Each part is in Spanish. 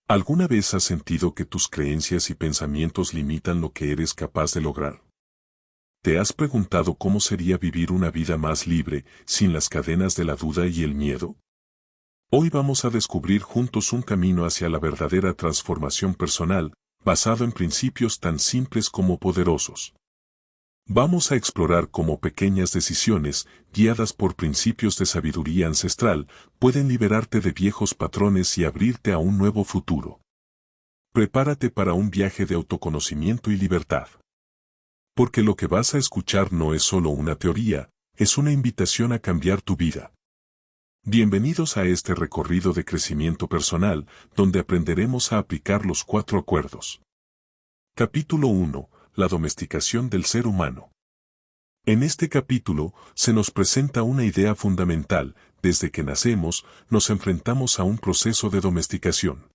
¿Alguna vez has sentido que tus creencias y pensamientos limitan lo que eres capaz de lograr? ¿Te has preguntado cómo sería vivir una vida más libre, sin las cadenas de la duda y el miedo? Hoy vamos a descubrir juntos un camino hacia la verdadera transformación personal, basado en principios tan simples como poderosos. Vamos a explorar cómo pequeñas decisiones, guiadas por principios de sabiduría ancestral, pueden liberarte de viejos patrones y abrirte a un nuevo futuro. Prepárate para un viaje de autoconocimiento y libertad. Porque lo que vas a escuchar no es solo una teoría, es una invitación a cambiar tu vida. Bienvenidos a este recorrido de crecimiento personal, donde aprenderemos a aplicar los 4 acuerdos. Capítulo 1. La domesticación del ser humano. En este capítulo, se nos presenta una idea fundamental: desde que nacemos, nos enfrentamos a un proceso de domesticación.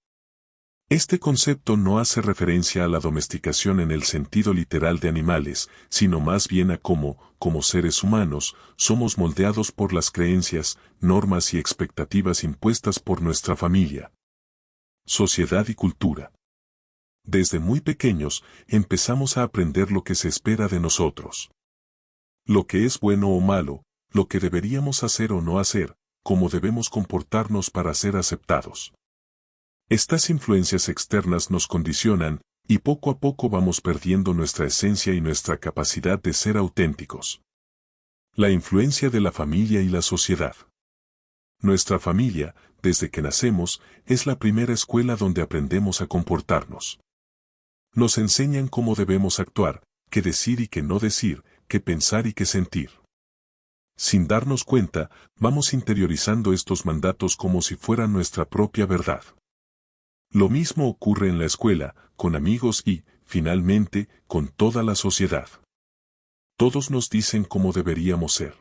Este concepto no hace referencia a la domesticación en el sentido literal de animales, sino más bien a cómo, como seres humanos, somos moldeados por las creencias, normas y expectativas impuestas por nuestra familia, sociedad y cultura. Desde muy pequeños, empezamos a aprender lo que se espera de nosotros. Lo que es bueno o malo, lo que deberíamos hacer o no hacer, cómo debemos comportarnos para ser aceptados. Estas influencias externas nos condicionan, y poco a poco vamos perdiendo nuestra esencia y nuestra capacidad de ser auténticos. La influencia de la familia y la sociedad. Nuestra familia, desde que nacemos, es la primera escuela donde aprendemos a comportarnos. Nos enseñan cómo debemos actuar, qué decir y qué no decir, qué pensar y qué sentir. Sin darnos cuenta, vamos interiorizando estos mandatos como si fueran nuestra propia verdad. Lo mismo ocurre en la escuela, con amigos y, finalmente, con toda la sociedad. Todos nos dicen cómo deberíamos ser.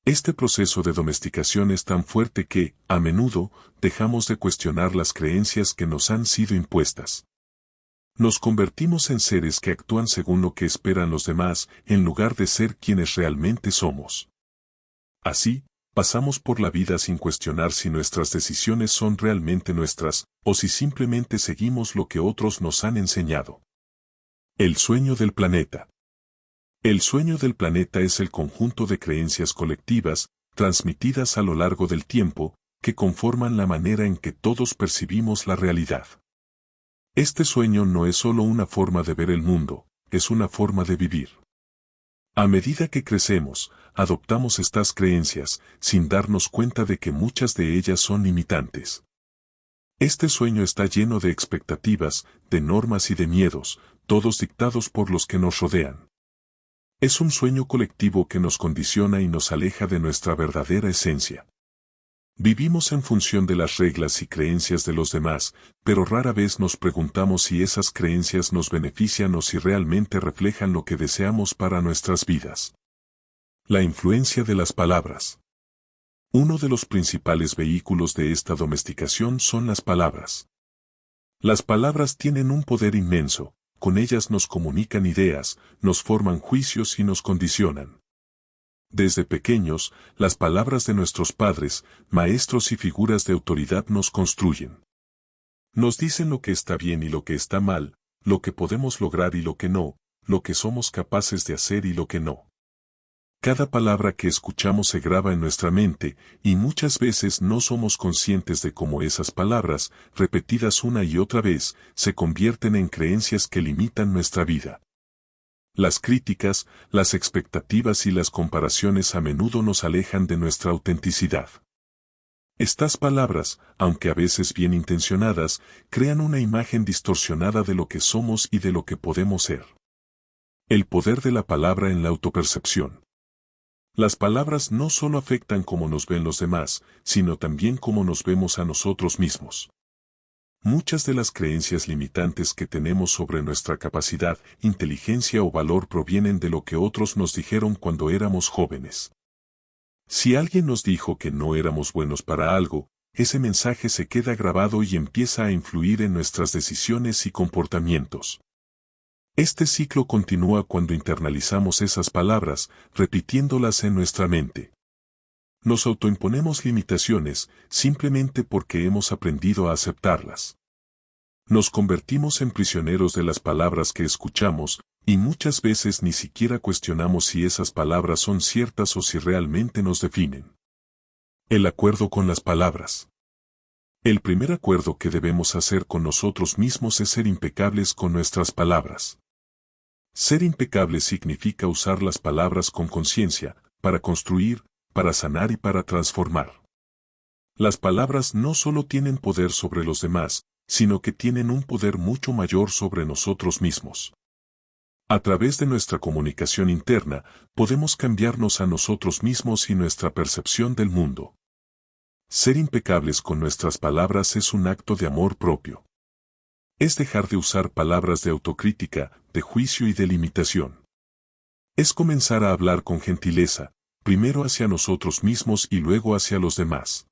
Este proceso de domesticación es tan fuerte que, a menudo, dejamos de cuestionar las creencias que nos han sido impuestas. Nos convertimos en seres que actúan según lo que esperan los demás, en lugar de ser quienes realmente somos. Así, pasamos por la vida sin cuestionar si nuestras decisiones son realmente nuestras, o si simplemente seguimos lo que otros nos han enseñado. El sueño del planeta. El sueño del planeta es el conjunto de creencias colectivas, transmitidas a lo largo del tiempo, que conforman la manera en que todos percibimos la realidad. Este sueño no es solo una forma de ver el mundo, es una forma de vivir. A medida que crecemos, adoptamos estas creencias, sin darnos cuenta de que muchas de ellas son limitantes. Este sueño está lleno de expectativas, de normas y de miedos, todos dictados por los que nos rodean. Es un sueño colectivo que nos condiciona y nos aleja de nuestra verdadera esencia. Vivimos en función de las reglas y creencias de los demás, pero rara vez nos preguntamos si esas creencias nos benefician o si realmente reflejan lo que deseamos para nuestras vidas. La influencia de las palabras. Uno de los principales vehículos de esta domesticación son las palabras. Las palabras tienen un poder inmenso, con ellas nos comunican ideas, nos forman juicios y nos condicionan. Desde pequeños, las palabras de nuestros padres, maestros y figuras de autoridad nos construyen. Nos dicen lo que está bien y lo que está mal, lo que podemos lograr y lo que no, lo que somos capaces de hacer y lo que no. Cada palabra que escuchamos se graba en nuestra mente, y muchas veces no somos conscientes de cómo esas palabras, repetidas una y otra vez, se convierten en creencias que limitan nuestra vida. Las críticas, las expectativas y las comparaciones a menudo nos alejan de nuestra autenticidad. Estas palabras, aunque a veces bien intencionadas, crean una imagen distorsionada de lo que somos y de lo que podemos ser. El poder de la palabra en la autopercepción. Las palabras no solo afectan cómo nos ven los demás, sino también cómo nos vemos a nosotros mismos. Muchas de las creencias limitantes que tenemos sobre nuestra capacidad, inteligencia o valor provienen de lo que otros nos dijeron cuando éramos jóvenes. Si alguien nos dijo que no éramos buenos para algo, ese mensaje se queda grabado y empieza a influir en nuestras decisiones y comportamientos. Este ciclo continúa cuando internalizamos esas palabras, repitiéndolas en nuestra mente. Nos autoimponemos limitaciones, simplemente porque hemos aprendido a aceptarlas. Nos convertimos en prisioneros de las palabras que escuchamos, y muchas veces ni siquiera cuestionamos si esas palabras son ciertas o si realmente nos definen. El acuerdo con las palabras. El primer acuerdo que debemos hacer con nosotros mismos es ser impecables con nuestras palabras. Ser impecable significa usar las palabras con conciencia, para construir, para sanar y para transformar. Las palabras no solo tienen poder sobre los demás, sino que tienen un poder mucho mayor sobre nosotros mismos. A través de nuestra comunicación interna, podemos cambiarnos a nosotros mismos y nuestra percepción del mundo. Ser impecables con nuestras palabras es un acto de amor propio. Es dejar de usar palabras de autocrítica, de juicio y de limitación. Es comenzar a hablar con gentileza, primero hacia nosotros mismos y luego hacia los demás.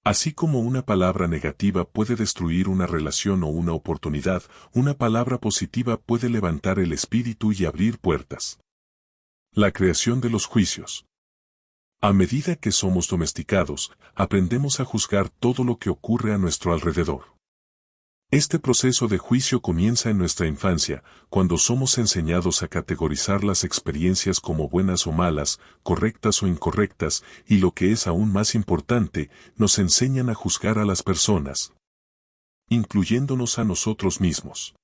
Así como una palabra negativa puede destruir una relación o una oportunidad, una palabra positiva puede levantar el espíritu y abrir puertas. La creación de los juicios. A medida que somos domesticados, aprendemos a juzgar todo lo que ocurre a nuestro alrededor. Este proceso de juicio comienza en nuestra infancia, cuando somos enseñados a categorizar las experiencias como buenas o malas, correctas o incorrectas, y lo que es aún más importante, nos enseñan a juzgar a las personas, incluyéndonos a nosotros mismos.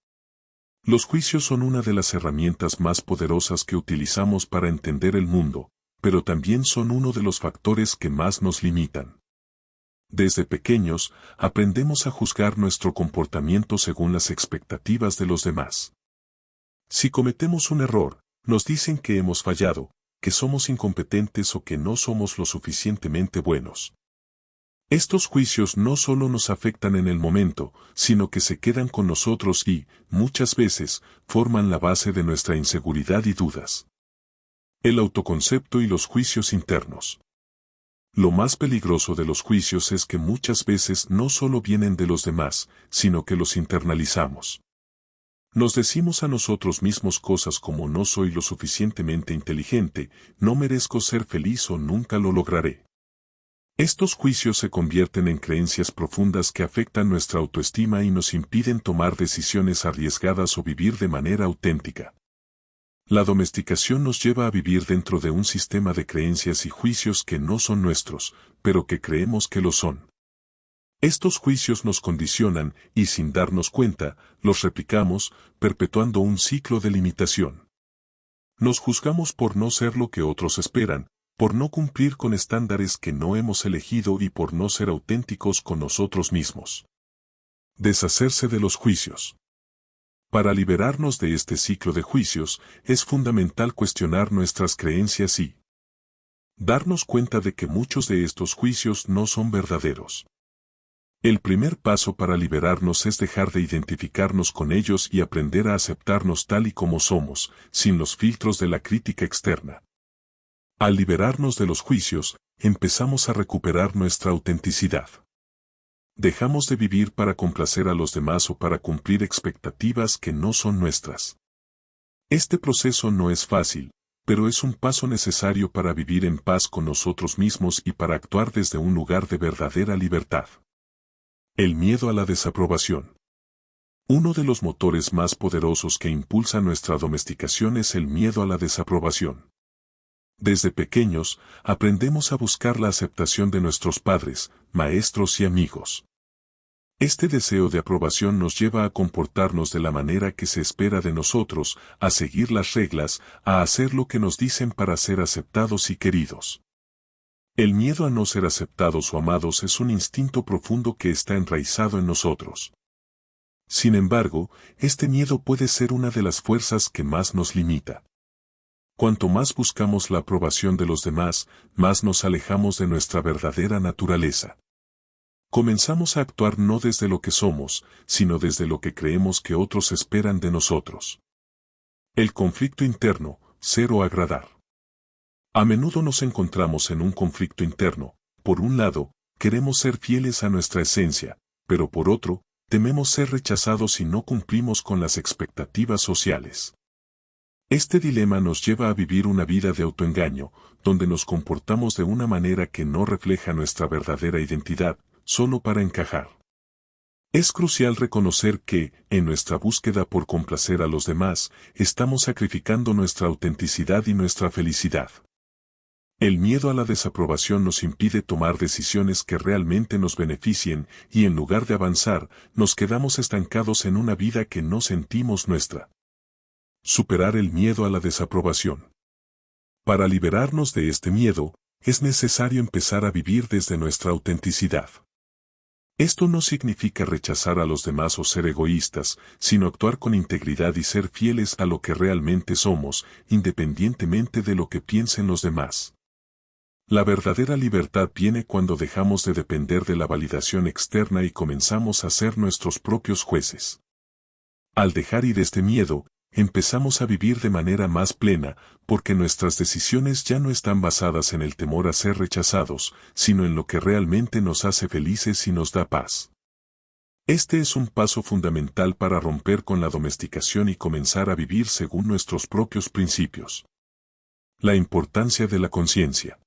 Los juicios son una de las herramientas más poderosas que utilizamos para entender el mundo, pero también son uno de los factores que más nos limitan. Desde pequeños, aprendemos a juzgar nuestro comportamiento según las expectativas de los demás. Si cometemos un error, nos dicen que hemos fallado, que somos incompetentes o que no somos lo suficientemente buenos. Estos juicios no solo nos afectan en el momento, sino que se quedan con nosotros y, muchas veces, forman la base de nuestra inseguridad y dudas. El autoconcepto y los juicios internos. Lo más peligroso de los juicios es que muchas veces no solo vienen de los demás, sino que los internalizamos. Nos decimos a nosotros mismos cosas como no soy lo suficientemente inteligente, no merezco ser feliz o nunca lo lograré. Estos juicios se convierten en creencias profundas que afectan nuestra autoestima y nos impiden tomar decisiones arriesgadas o vivir de manera auténtica. La domesticación nos lleva a vivir dentro de un sistema de creencias y juicios que no son nuestros, pero que creemos que lo son. Estos juicios nos condicionan y sin darnos cuenta, los replicamos, perpetuando un ciclo de limitación. Nos juzgamos por no ser lo que otros esperan, por no cumplir con estándares que no hemos elegido y por no ser auténticos con nosotros mismos. Deshacerse de los juicios. Para liberarnos de este ciclo de juicios, es fundamental cuestionar nuestras creencias y darnos cuenta de que muchos de estos juicios no son verdaderos. El primer paso para liberarnos es dejar de identificarnos con ellos y aprender a aceptarnos tal y como somos, sin los filtros de la crítica externa. Al liberarnos de los juicios, empezamos a recuperar nuestra autenticidad. Dejamos de vivir para complacer a los demás o para cumplir expectativas que no son nuestras. Este proceso no es fácil, pero es un paso necesario para vivir en paz con nosotros mismos y para actuar desde un lugar de verdadera libertad. El miedo a la desaprobación. Uno de los motores más poderosos que impulsa nuestra domesticación es el miedo a la desaprobación. Desde pequeños, aprendemos a buscar la aceptación de nuestros padres, maestros y amigos. Este deseo de aprobación nos lleva a comportarnos de la manera que se espera de nosotros, a seguir las reglas, a hacer lo que nos dicen para ser aceptados y queridos. El miedo a no ser aceptados o amados es un instinto profundo que está enraizado en nosotros. Sin embargo, este miedo puede ser una de las fuerzas que más nos limita. Cuanto más buscamos la aprobación de los demás, más nos alejamos de nuestra verdadera naturaleza. Comenzamos a actuar no desde lo que somos, sino desde lo que creemos que otros esperan de nosotros. El conflicto interno, ser o agradar. A menudo nos encontramos en un conflicto interno. Por un lado, queremos ser fieles a nuestra esencia, pero por otro, tememos ser rechazados si no cumplimos con las expectativas sociales. Este dilema nos lleva a vivir una vida de autoengaño, donde nos comportamos de una manera que no refleja nuestra verdadera identidad, solo para encajar. Es crucial reconocer que, en nuestra búsqueda por complacer a los demás, estamos sacrificando nuestra autenticidad y nuestra felicidad. El miedo a la desaprobación nos impide tomar decisiones que realmente nos beneficien y en lugar de avanzar, nos quedamos estancados en una vida que no sentimos nuestra. Superar el miedo a la desaprobación. Para liberarnos de este miedo, es necesario empezar a vivir desde nuestra autenticidad. Esto no significa rechazar a los demás o ser egoístas, sino actuar con integridad y ser fieles a lo que realmente somos, independientemente de lo que piensen los demás. La verdadera libertad viene cuando dejamos de depender de la validación externa y comenzamos a ser nuestros propios jueces. Al dejar ir este miedo, empezamos a vivir de manera más plena, porque nuestras decisiones ya no están basadas en el temor a ser rechazados, sino en lo que realmente nos hace felices y nos da paz. Este es un paso fundamental para romper con la domesticación y comenzar a vivir según nuestros propios principios. La importancia de la conciencia.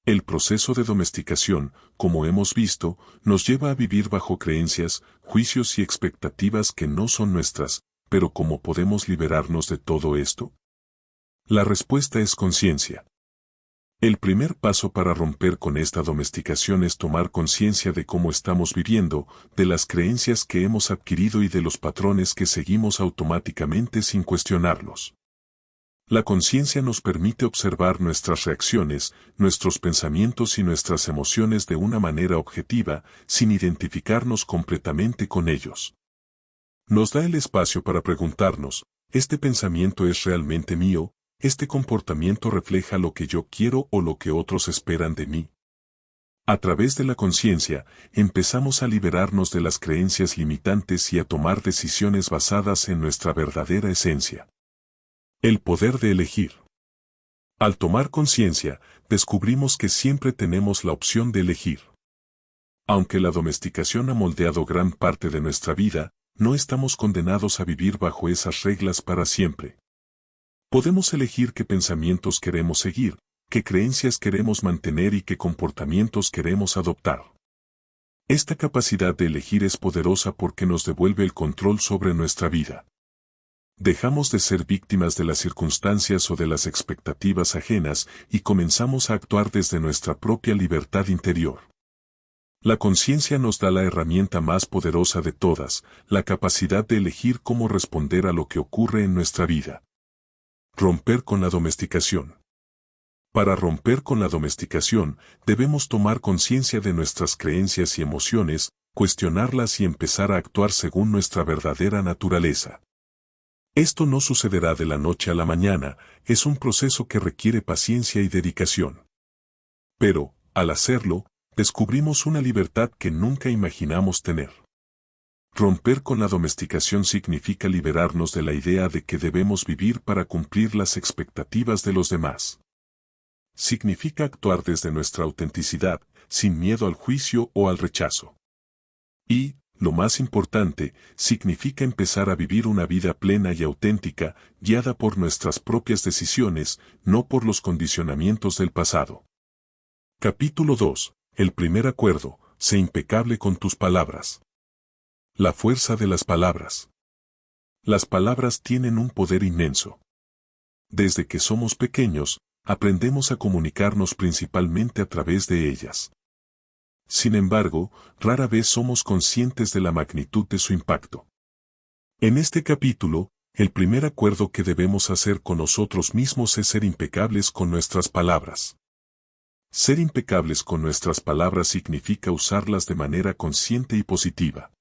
El proceso de domesticación, como hemos visto, nos lleva a vivir bajo creencias, juicios y expectativas que no son nuestras, pero ¿cómo podemos liberarnos de todo esto? La respuesta es conciencia. El primer paso para romper con esta domesticación es tomar conciencia de cómo estamos viviendo, de las creencias que hemos adquirido y de los patrones que seguimos automáticamente sin cuestionarlos. La conciencia nos permite observar nuestras reacciones, nuestros pensamientos y nuestras emociones de una manera objetiva, sin identificarnos completamente con ellos. Nos da el espacio para preguntarnos, ¿este pensamiento es realmente mío? ¿Este comportamiento refleja lo que yo quiero o lo que otros esperan de mí? A través de la conciencia, empezamos a liberarnos de las creencias limitantes y a tomar decisiones basadas en nuestra verdadera esencia. El poder de elegir. Al tomar conciencia, descubrimos que siempre tenemos la opción de elegir. Aunque la domesticación ha moldeado gran parte de nuestra vida, no estamos condenados a vivir bajo esas reglas para siempre. Podemos elegir qué pensamientos queremos seguir, qué creencias queremos mantener y qué comportamientos queremos adoptar. Esta capacidad de elegir es poderosa porque nos devuelve el control sobre nuestra vida. Dejamos de ser víctimas de las circunstancias o de las expectativas ajenas y comenzamos a actuar desde nuestra propia libertad interior. La conciencia nos da la herramienta más poderosa de todas, la capacidad de elegir cómo responder a lo que ocurre en nuestra vida. Romper con la domesticación. Para romper con la domesticación, debemos tomar conciencia de nuestras creencias y emociones, cuestionarlas y empezar a actuar según nuestra verdadera naturaleza. Esto no sucederá de la noche a la mañana, es un proceso que requiere paciencia y dedicación. Pero, al hacerlo, descubrimos una libertad que nunca imaginamos tener. Romper con la domesticación significa liberarnos de la idea de que debemos vivir para cumplir las expectativas de los demás. Significa actuar desde nuestra autenticidad, sin miedo al juicio o al rechazo. Y, lo más importante, significa empezar a vivir una vida plena y auténtica, guiada por nuestras propias decisiones, no por los condicionamientos del pasado. Capítulo 2. El primer acuerdo, sé impecable con tus palabras. La fuerza de las palabras. Las palabras tienen un poder inmenso. Desde que somos pequeños, aprendemos a comunicarnos principalmente a través de ellas. Sin embargo, rara vez somos conscientes de la magnitud de su impacto. En este capítulo, el primer acuerdo que debemos hacer con nosotros mismos es ser impecables con nuestras palabras. Ser impecables con nuestras palabras significa usarlas de manera consciente y positiva.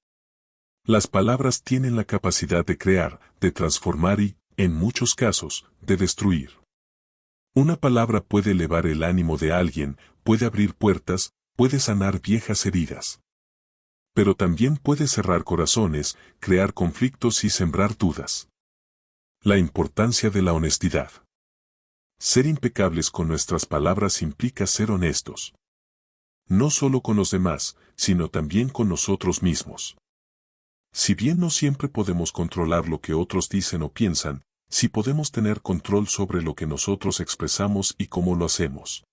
Las palabras tienen la capacidad de crear, de transformar y, en muchos casos, de destruir. Una palabra puede elevar el ánimo de alguien, puede abrir puertas, puede sanar viejas heridas. Pero también puede cerrar corazones, crear conflictos y sembrar dudas. La importancia de la honestidad. Ser impecables con nuestras palabras implica ser honestos. No solo con los demás, sino también con nosotros mismos. Si bien no siempre podemos controlar lo que otros dicen o piensan, sí podemos tener control sobre lo que nosotros expresamos y cómo lo hacemos.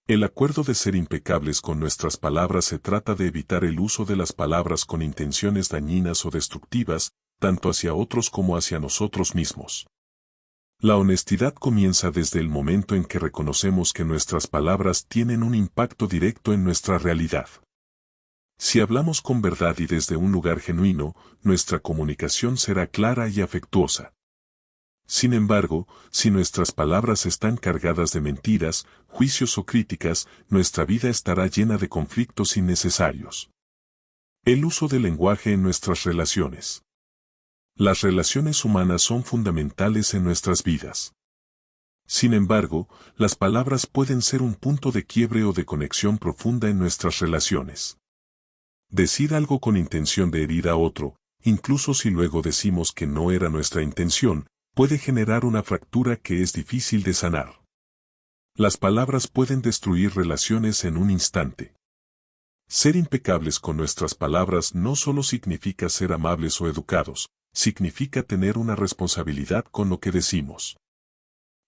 El acuerdo de ser impecables con nuestras palabras se trata de evitar el uso de las palabras con intenciones dañinas o destructivas, tanto hacia otros como hacia nosotros mismos. La honestidad comienza desde el momento en que reconocemos que nuestras palabras tienen un impacto directo en nuestra realidad. Si hablamos con verdad y desde un lugar genuino, nuestra comunicación será clara y afectuosa. Sin embargo, si nuestras palabras están cargadas de mentiras, juicios o críticas, nuestra vida estará llena de conflictos innecesarios. El uso del lenguaje en nuestras relaciones. Las relaciones humanas son fundamentales en nuestras vidas. Sin embargo, las palabras pueden ser un punto de quiebre o de conexión profunda en nuestras relaciones. Decir algo con intención de herir a otro, incluso si luego decimos que no era nuestra intención, puede generar una fractura que es difícil de sanar. Las palabras pueden destruir relaciones en un instante. Ser impecables con nuestras palabras no solo significa ser amables o educados, significa tener una responsabilidad con lo que decimos.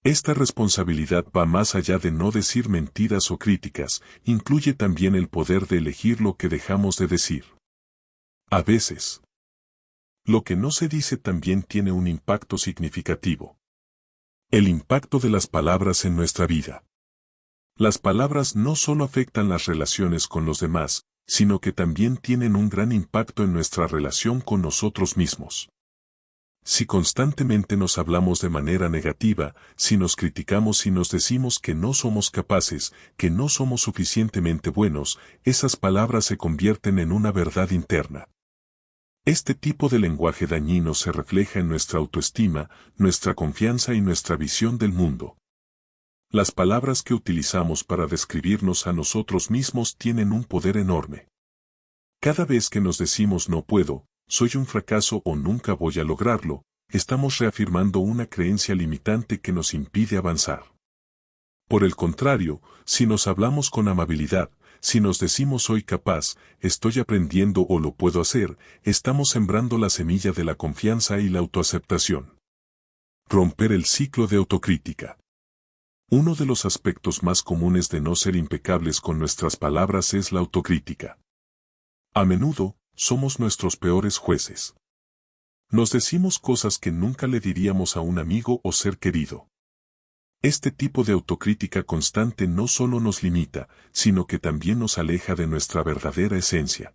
Esta responsabilidad va más allá de no decir mentiras o críticas, incluye también el poder de elegir lo que dejamos de decir. A veces, lo que no se dice también tiene un impacto significativo. El impacto de las palabras en nuestra vida. Las palabras no solo afectan las relaciones con los demás, sino que también tienen un gran impacto en nuestra relación con nosotros mismos. Si constantemente nos hablamos de manera negativa, si nos criticamos y nos decimos que no somos capaces, que no somos suficientemente buenos, esas palabras se convierten en una verdad interna. Este tipo de lenguaje dañino se refleja en nuestra autoestima, nuestra confianza y nuestra visión del mundo. Las palabras que utilizamos para describirnos a nosotros mismos tienen un poder enorme. Cada vez que nos decimos no puedo, soy un fracaso o nunca voy a lograrlo, estamos reafirmando una creencia limitante que nos impide avanzar. Por el contrario, si nos hablamos con amabilidad, si nos decimos soy capaz, estoy aprendiendo o lo puedo hacer, estamos sembrando la semilla de la confianza y la autoaceptación. Romper el ciclo de autocrítica. Uno de los aspectos más comunes de no ser impecables con nuestras palabras es la autocrítica. A menudo, somos nuestros peores jueces. Nos decimos cosas que nunca le diríamos a un amigo o ser querido. Este tipo de autocrítica constante no solo nos limita, sino que también nos aleja de nuestra verdadera esencia.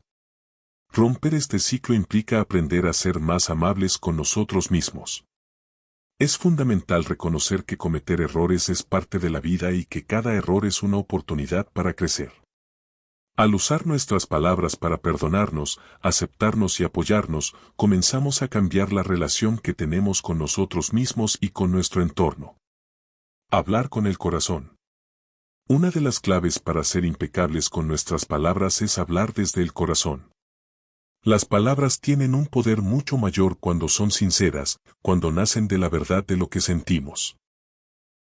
Romper este ciclo implica aprender a ser más amables con nosotros mismos. Es fundamental reconocer que cometer errores es parte de la vida y que cada error es una oportunidad para crecer. Al usar nuestras palabras para perdonarnos, aceptarnos y apoyarnos, comenzamos a cambiar la relación que tenemos con nosotros mismos y con nuestro entorno. Hablar con el corazón. Una de las claves para ser impecables con nuestras palabras es hablar desde el corazón. Las palabras tienen un poder mucho mayor cuando son sinceras, cuando nacen de la verdad de lo que sentimos.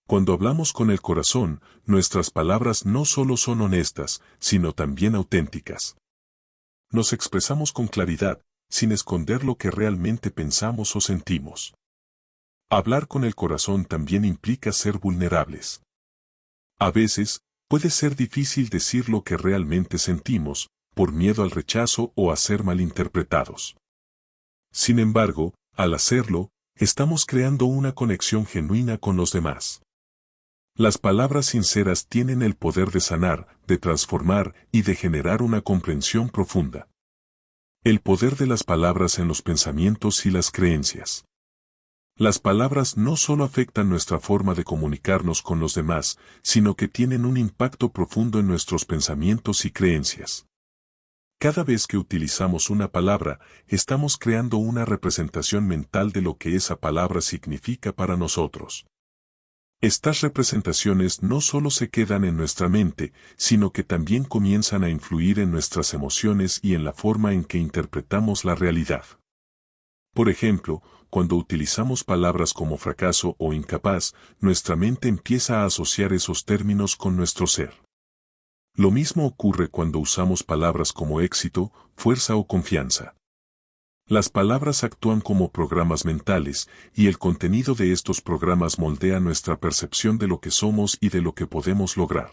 Cuando hablamos con el corazón, nuestras palabras no solo son honestas, sino también auténticas. Nos expresamos con claridad, sin esconder lo que realmente pensamos o sentimos. Hablar con el corazón también implica ser vulnerables. A veces, puede ser difícil decir lo que realmente sentimos, por miedo al rechazo o a ser malinterpretados. Sin embargo, al hacerlo, estamos creando una conexión genuina con los demás. Las palabras sinceras tienen el poder de sanar, de transformar y de generar una comprensión profunda. El poder de las palabras en los pensamientos y las creencias. Las palabras no solo afectan nuestra forma de comunicarnos con los demás, sino que tienen un impacto profundo en nuestros pensamientos y creencias. Cada vez que utilizamos una palabra, estamos creando una representación mental de lo que esa palabra significa para nosotros. Estas representaciones no solo se quedan en nuestra mente, sino que también comienzan a influir en nuestras emociones y en la forma en que interpretamos la realidad. Por ejemplo, cuando utilizamos palabras como fracaso o incapaz, nuestra mente empieza a asociar esos términos con nuestro ser. Lo mismo ocurre cuando usamos palabras como éxito, fuerza o confianza. Las palabras actúan como programas mentales, y el contenido de estos programas moldea nuestra percepción de lo que somos y de lo que podemos lograr.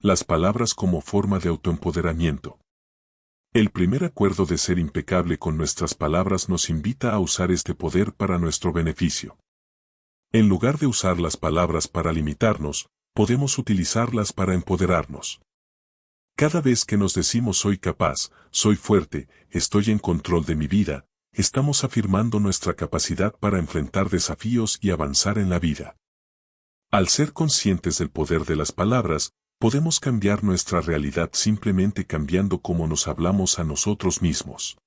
Las palabras como forma de autoempoderamiento. El primer acuerdo de ser impecable con nuestras palabras nos invita a usar este poder para nuestro beneficio. En lugar de usar las palabras para limitarnos, podemos utilizarlas para empoderarnos. Cada vez que nos decimos soy capaz, soy fuerte, estoy en control de mi vida, estamos afirmando nuestra capacidad para enfrentar desafíos y avanzar en la vida. Al ser conscientes del poder de las palabras, podemos cambiar nuestra realidad simplemente cambiando cómo nos hablamos a nosotros mismos.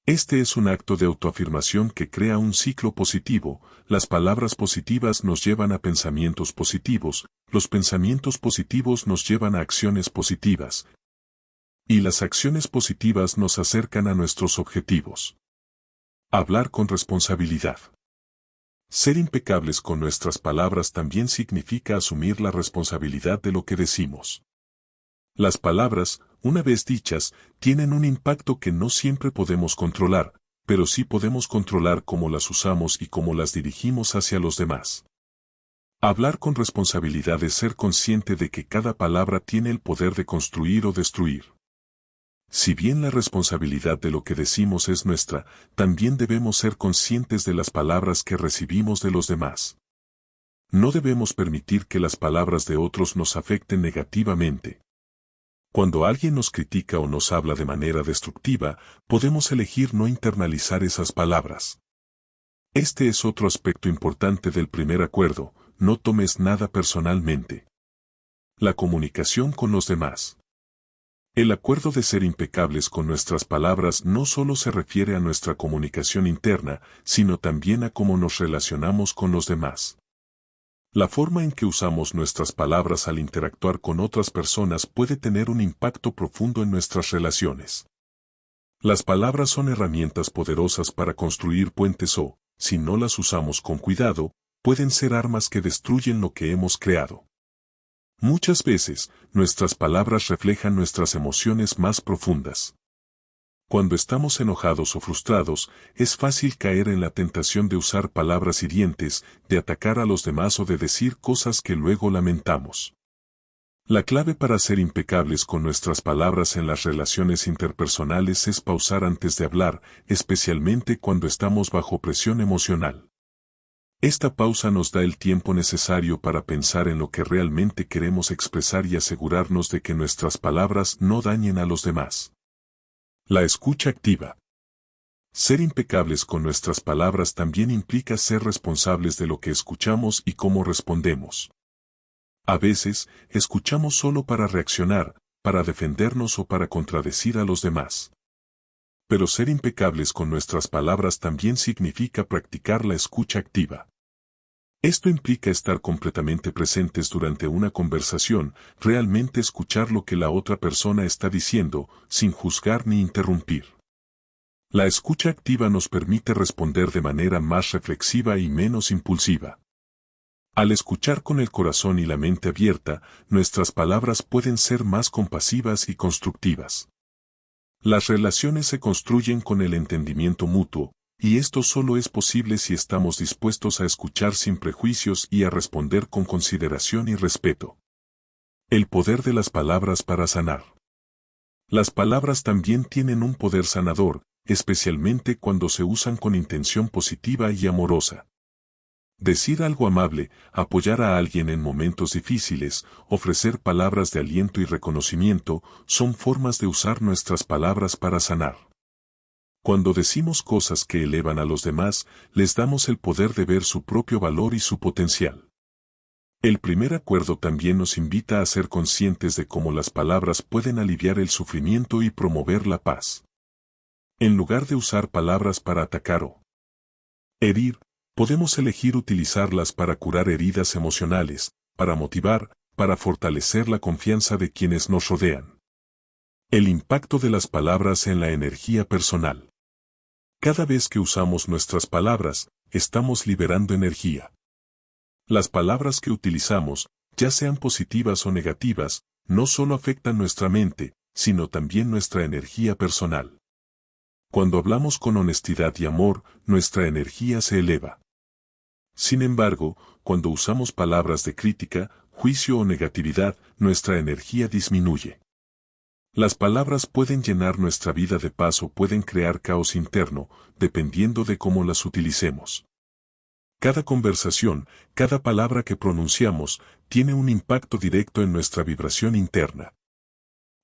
Este es un acto de autoafirmación que crea un ciclo positivo. Las palabras positivas nos llevan a pensamientos positivos, los pensamientos positivos nos llevan a acciones positivas, y las acciones positivas nos acercan a nuestros objetivos. Hablar con responsabilidad. Ser impecables con nuestras palabras también significa asumir la responsabilidad de lo que decimos. Las palabras, una vez dichas, tienen un impacto que no siempre podemos controlar, pero sí podemos controlar cómo las usamos y cómo las dirigimos hacia los demás. Hablar con responsabilidad es ser consciente de que cada palabra tiene el poder de construir o destruir. Si bien la responsabilidad de lo que decimos es nuestra, también debemos ser conscientes de las palabras que recibimos de los demás. No debemos permitir que las palabras de otros nos afecten negativamente. Cuando alguien nos critica o nos habla de manera destructiva, podemos elegir no internalizar esas palabras. Este es otro aspecto importante del primer acuerdo: no tomes nada personalmente. La comunicación con los demás. El acuerdo de ser impecables con nuestras palabras no solo se refiere a nuestra comunicación interna, sino también a cómo nos relacionamos con los demás. La forma en que usamos nuestras palabras al interactuar con otras personas puede tener un impacto profundo en nuestras relaciones. Las palabras son herramientas poderosas para construir puentes o, si no las usamos con cuidado, pueden ser armas que destruyen lo que hemos creado. Muchas veces, nuestras palabras reflejan nuestras emociones más profundas. Cuando estamos enojados o frustrados, es fácil caer en la tentación de usar palabras hirientes, de atacar a los demás o de decir cosas que luego lamentamos. La clave para ser impecables con nuestras palabras en las relaciones interpersonales es pausar antes de hablar, especialmente cuando estamos bajo presión emocional. Esta pausa nos da el tiempo necesario para pensar en lo que realmente queremos expresar y asegurarnos de que nuestras palabras no dañen a los demás. La escucha activa. Ser impecables con nuestras palabras también implica ser responsables de lo que escuchamos y cómo respondemos. A veces, escuchamos solo para reaccionar, para defendernos o para contradecir a los demás. Pero ser impecables con nuestras palabras también significa practicar la escucha activa. Esto implica estar completamente presentes durante una conversación, realmente escuchar lo que la otra persona está diciendo, sin juzgar ni interrumpir. La escucha activa nos permite responder de manera más reflexiva y menos impulsiva. Al escuchar con el corazón y la mente abierta, nuestras palabras pueden ser más compasivas y constructivas. Las relaciones se construyen con el entendimiento mutuo, y esto solo es posible si estamos dispuestos a escuchar sin prejuicios y a responder con consideración y respeto. El poder de las palabras para sanar. Las palabras también tienen un poder sanador, especialmente cuando se usan con intención positiva y amorosa. Decir algo amable, apoyar a alguien en momentos difíciles, ofrecer palabras de aliento y reconocimiento, son formas de usar nuestras palabras para sanar. Cuando decimos cosas que elevan a los demás, les damos el poder de ver su propio valor y su potencial. El primer acuerdo también nos invita a ser conscientes de cómo las palabras pueden aliviar el sufrimiento y promover la paz. En lugar de usar palabras para atacar o herir, podemos elegir utilizarlas para curar heridas emocionales, para motivar, para fortalecer la confianza de quienes nos rodean. El impacto de las palabras en la energía personal. Cada vez que usamos nuestras palabras, estamos liberando energía. Las palabras que utilizamos, ya sean positivas o negativas, no solo afectan nuestra mente, sino también nuestra energía personal. Cuando hablamos con honestidad y amor, nuestra energía se eleva. Sin embargo, cuando usamos palabras de crítica, juicio o negatividad, nuestra energía disminuye. Las palabras pueden llenar nuestra vida de paz o pueden crear caos interno, dependiendo de cómo las utilicemos. Cada conversación, cada palabra que pronunciamos, tiene un impacto directo en nuestra vibración interna.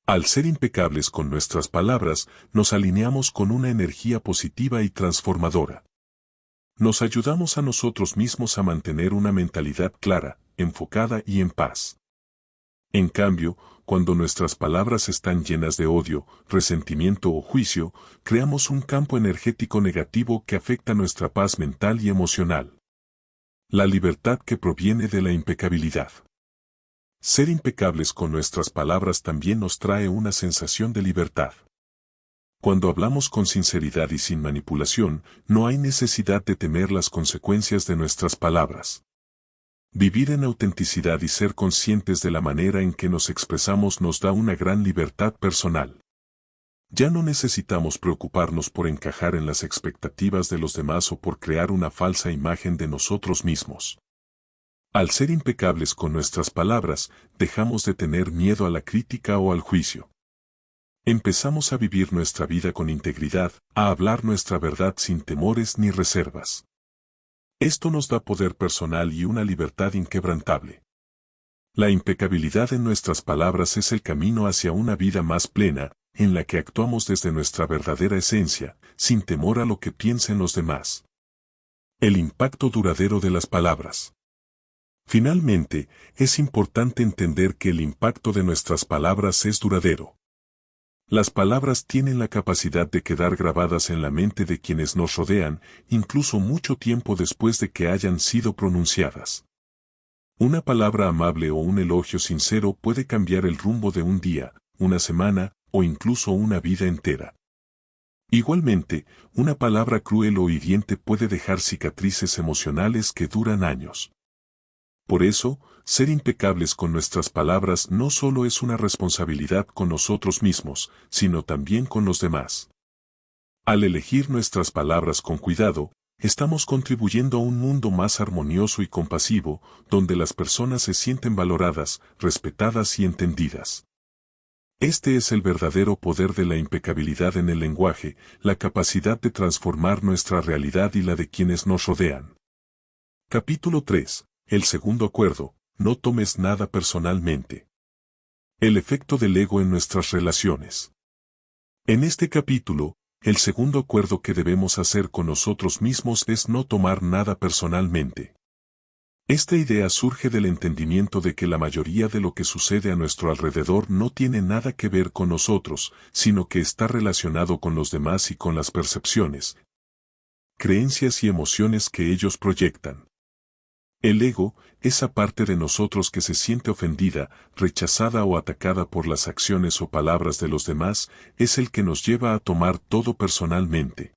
Al ser impecables con nuestras palabras, nos alineamos con una energía positiva y transformadora. Nos ayudamos a nosotros mismos a mantener una mentalidad clara, enfocada y en paz. En cambio, cuando nuestras palabras están llenas de odio, resentimiento o juicio, creamos un campo energético negativo que afecta nuestra paz mental y emocional. La libertad que proviene de la impecabilidad. Ser impecables con nuestras palabras también nos trae una sensación de libertad. Cuando hablamos con sinceridad y sin manipulación, no hay necesidad de temer las consecuencias de nuestras palabras. Vivir en autenticidad y ser conscientes de la manera en que nos expresamos nos da una gran libertad personal. Ya no necesitamos preocuparnos por encajar en las expectativas de los demás o por crear una falsa imagen de nosotros mismos. Al ser impecables con nuestras palabras, dejamos de tener miedo a la crítica o al juicio. Empezamos a vivir nuestra vida con integridad, a hablar nuestra verdad sin temores ni reservas. Esto nos da poder personal y una libertad inquebrantable. La impecabilidad en nuestras palabras es el camino hacia una vida más plena, en la que actuamos desde nuestra verdadera esencia, sin temor a lo que piensen los demás. El impacto duradero de las palabras. Finalmente, es importante entender que el impacto de nuestras palabras es duradero. Las palabras tienen la capacidad de quedar grabadas en la mente de quienes nos rodean, incluso mucho tiempo después de que hayan sido pronunciadas. Una palabra amable o un elogio sincero puede cambiar el rumbo de un día, una semana, o incluso una vida entera. Igualmente, una palabra cruel o hiriente puede dejar cicatrices emocionales que duran años. Por eso, ser impecables con nuestras palabras no solo es una responsabilidad con nosotros mismos, sino también con los demás. Al elegir nuestras palabras con cuidado, estamos contribuyendo a un mundo más armonioso y compasivo, donde las personas se sienten valoradas, respetadas y entendidas. Este es el verdadero poder de la impecabilidad en el lenguaje, la capacidad de transformar nuestra realidad y la de quienes nos rodean. Capítulo 3. El segundo acuerdo, no tomes nada personalmente. El efecto del ego en nuestras relaciones. En este capítulo, el segundo acuerdo que debemos hacer con nosotros mismos es no tomar nada personalmente. Esta idea surge del entendimiento de que la mayoría de lo que sucede a nuestro alrededor no tiene nada que ver con nosotros, sino que está relacionado con los demás y con las percepciones, creencias y emociones que ellos proyectan. El ego, esa parte de nosotros que se siente ofendida, rechazada o atacada por las acciones o palabras de los demás, es el que nos lleva a tomar todo personalmente.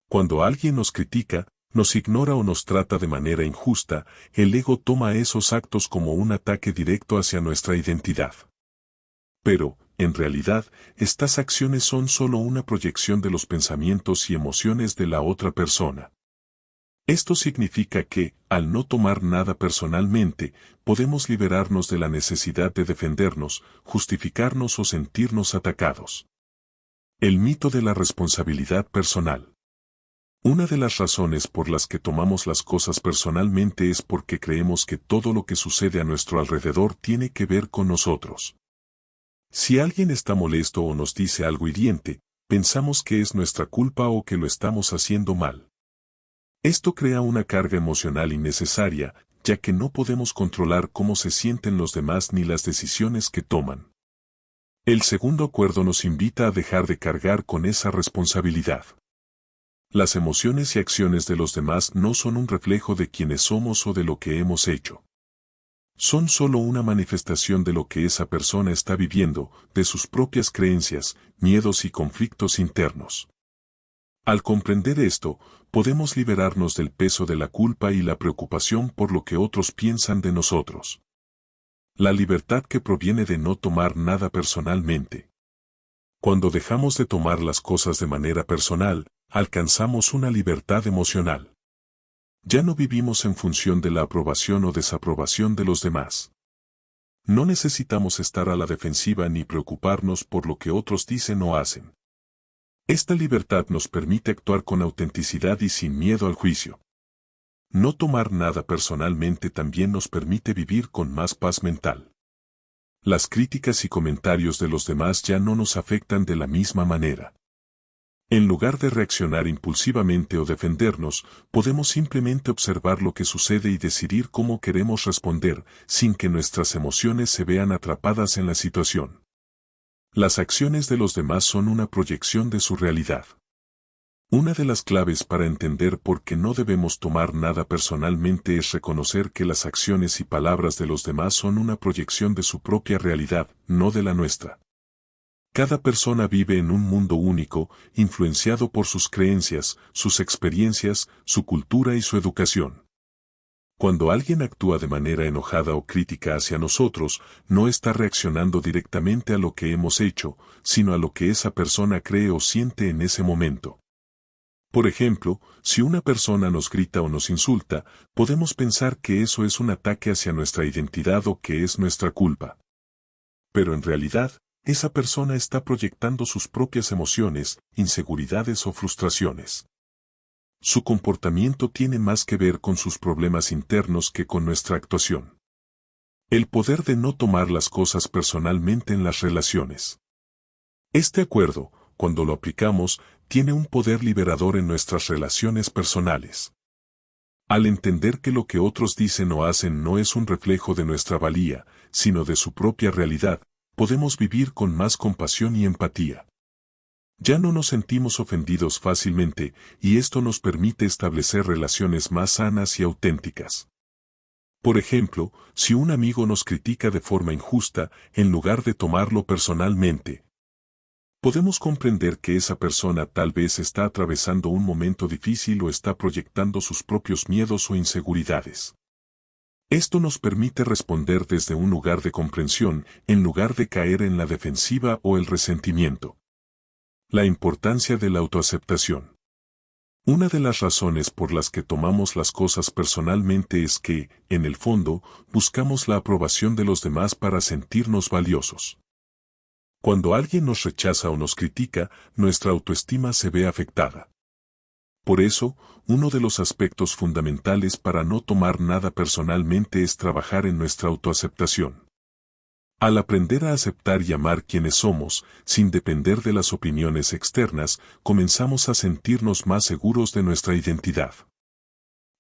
Cuando alguien nos critica, nos ignora o nos trata de manera injusta, el ego toma esos actos como un ataque directo hacia nuestra identidad. Pero, en realidad, estas acciones son solo una proyección de los pensamientos y emociones de la otra persona. Esto significa que, al no tomar nada personalmente, podemos liberarnos de la necesidad de defendernos, justificarnos o sentirnos atacados. El mito de la responsabilidad personal. Una de las razones por las que tomamos las cosas personalmente es porque creemos que todo lo que sucede a nuestro alrededor tiene que ver con nosotros. Si alguien está molesto o nos dice algo hiriente, pensamos que es nuestra culpa o que lo estamos haciendo mal. Esto crea una carga emocional innecesaria, ya que no podemos controlar cómo se sienten los demás ni las decisiones que toman. El segundo acuerdo nos invita a dejar de cargar con esa responsabilidad. Las emociones y acciones de los demás no son un reflejo de quiénes somos o de lo que hemos hecho. Son solo una manifestación de lo que esa persona está viviendo, de sus propias creencias, miedos y conflictos internos. Al comprender esto, podemos liberarnos del peso de la culpa y la preocupación por lo que otros piensan de nosotros. La libertad que proviene de no tomar nada personalmente. Cuando dejamos de tomar las cosas de manera personal, alcanzamos una libertad emocional. Ya no vivimos en función de la aprobación o desaprobación de los demás. No necesitamos estar a la defensiva ni preocuparnos por lo que otros dicen o hacen. Esta libertad nos permite actuar con autenticidad y sin miedo al juicio. No tomar nada personalmente también nos permite vivir con más paz mental. Las críticas y comentarios de los demás ya no nos afectan de la misma manera. En lugar de reaccionar impulsivamente o defendernos, podemos simplemente observar lo que sucede y decidir cómo queremos responder, sin que nuestras emociones se vean atrapadas en la situación. Las acciones de los demás son una proyección de su realidad. Una de las claves para entender por qué no debemos tomar nada personalmente es reconocer que las acciones y palabras de los demás son una proyección de su propia realidad, no de la nuestra. Cada persona vive en un mundo único, influenciado por sus creencias, sus experiencias, su cultura y su educación. Cuando alguien actúa de manera enojada o crítica hacia nosotros, no está reaccionando directamente a lo que hemos hecho, sino a lo que esa persona cree o siente en ese momento. Por ejemplo, si una persona nos grita o nos insulta, podemos pensar que eso es un ataque hacia nuestra identidad o que es nuestra culpa. Pero en realidad, esa persona está proyectando sus propias emociones, inseguridades o frustraciones. Su comportamiento tiene más que ver con sus problemas internos que con nuestra actuación. El poder de no tomar las cosas personalmente en las relaciones. Este acuerdo, cuando lo aplicamos, tiene un poder liberador en nuestras relaciones personales. Al entender que lo que otros dicen o hacen no es un reflejo de nuestra valía, sino de su propia realidad, podemos vivir con más compasión y empatía. Ya no nos sentimos ofendidos fácilmente, y esto nos permite establecer relaciones más sanas y auténticas. Por ejemplo, si un amigo nos critica de forma injusta, en lugar de tomarlo personalmente, podemos comprender que esa persona tal vez está atravesando un momento difícil o está proyectando sus propios miedos o inseguridades. Esto nos permite responder desde un lugar de comprensión, en lugar de caer en la defensiva o el resentimiento. La importancia de la autoaceptación. Una de las razones por las que tomamos las cosas personalmente es que, en el fondo, buscamos la aprobación de los demás para sentirnos valiosos. Cuando alguien nos rechaza o nos critica, nuestra autoestima se ve afectada. Por eso, uno de los aspectos fundamentales para no tomar nada personalmente es trabajar en nuestra autoaceptación. Al aprender a aceptar y amar quienes somos, sin depender de las opiniones externas, comenzamos a sentirnos más seguros de nuestra identidad.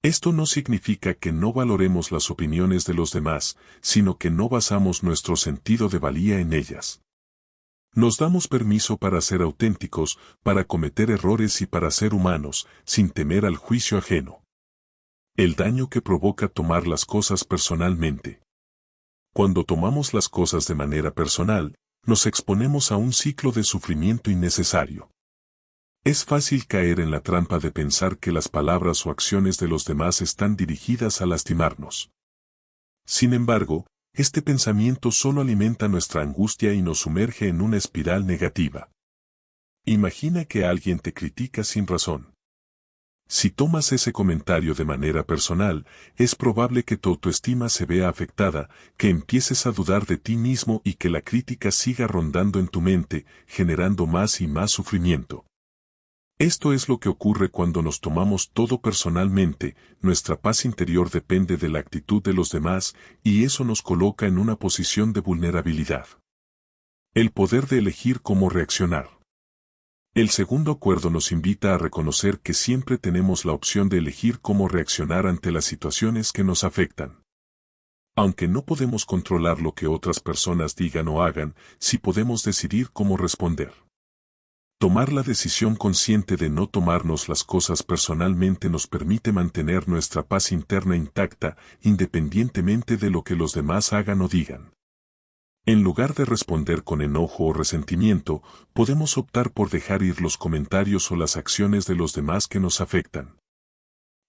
Esto no significa que no valoremos las opiniones de los demás, sino que no basamos nuestro sentido de valía en ellas. Nos damos permiso para ser auténticos, para cometer errores y para ser humanos, sin temer al juicio ajeno. El daño que provoca tomar las cosas personalmente. Cuando tomamos las cosas de manera personal, nos exponemos a un ciclo de sufrimiento innecesario. Es fácil caer en la trampa de pensar que las palabras o acciones de los demás están dirigidas a lastimarnos. Sin embargo, este pensamiento solo alimenta nuestra angustia y nos sumerge en una espiral negativa. Imagina que alguien te critica sin razón. Si tomas ese comentario de manera personal, es probable que tu autoestima se vea afectada, que empieces a dudar de ti mismo y que la crítica siga rondando en tu mente, generando más y más sufrimiento. Esto es lo que ocurre cuando nos tomamos todo personalmente, nuestra paz interior depende de la actitud de los demás, y eso nos coloca en una posición de vulnerabilidad. El poder de elegir cómo reaccionar. El segundo acuerdo nos invita a reconocer que siempre tenemos la opción de elegir cómo reaccionar ante las situaciones que nos afectan. Aunque no podemos controlar lo que otras personas digan o hagan, sí podemos decidir cómo responder. Tomar la decisión consciente de no tomarnos las cosas personalmente nos permite mantener nuestra paz interna intacta, independientemente de lo que los demás hagan o digan. En lugar de responder con enojo o resentimiento, podemos optar por dejar ir los comentarios o las acciones de los demás que nos afectan.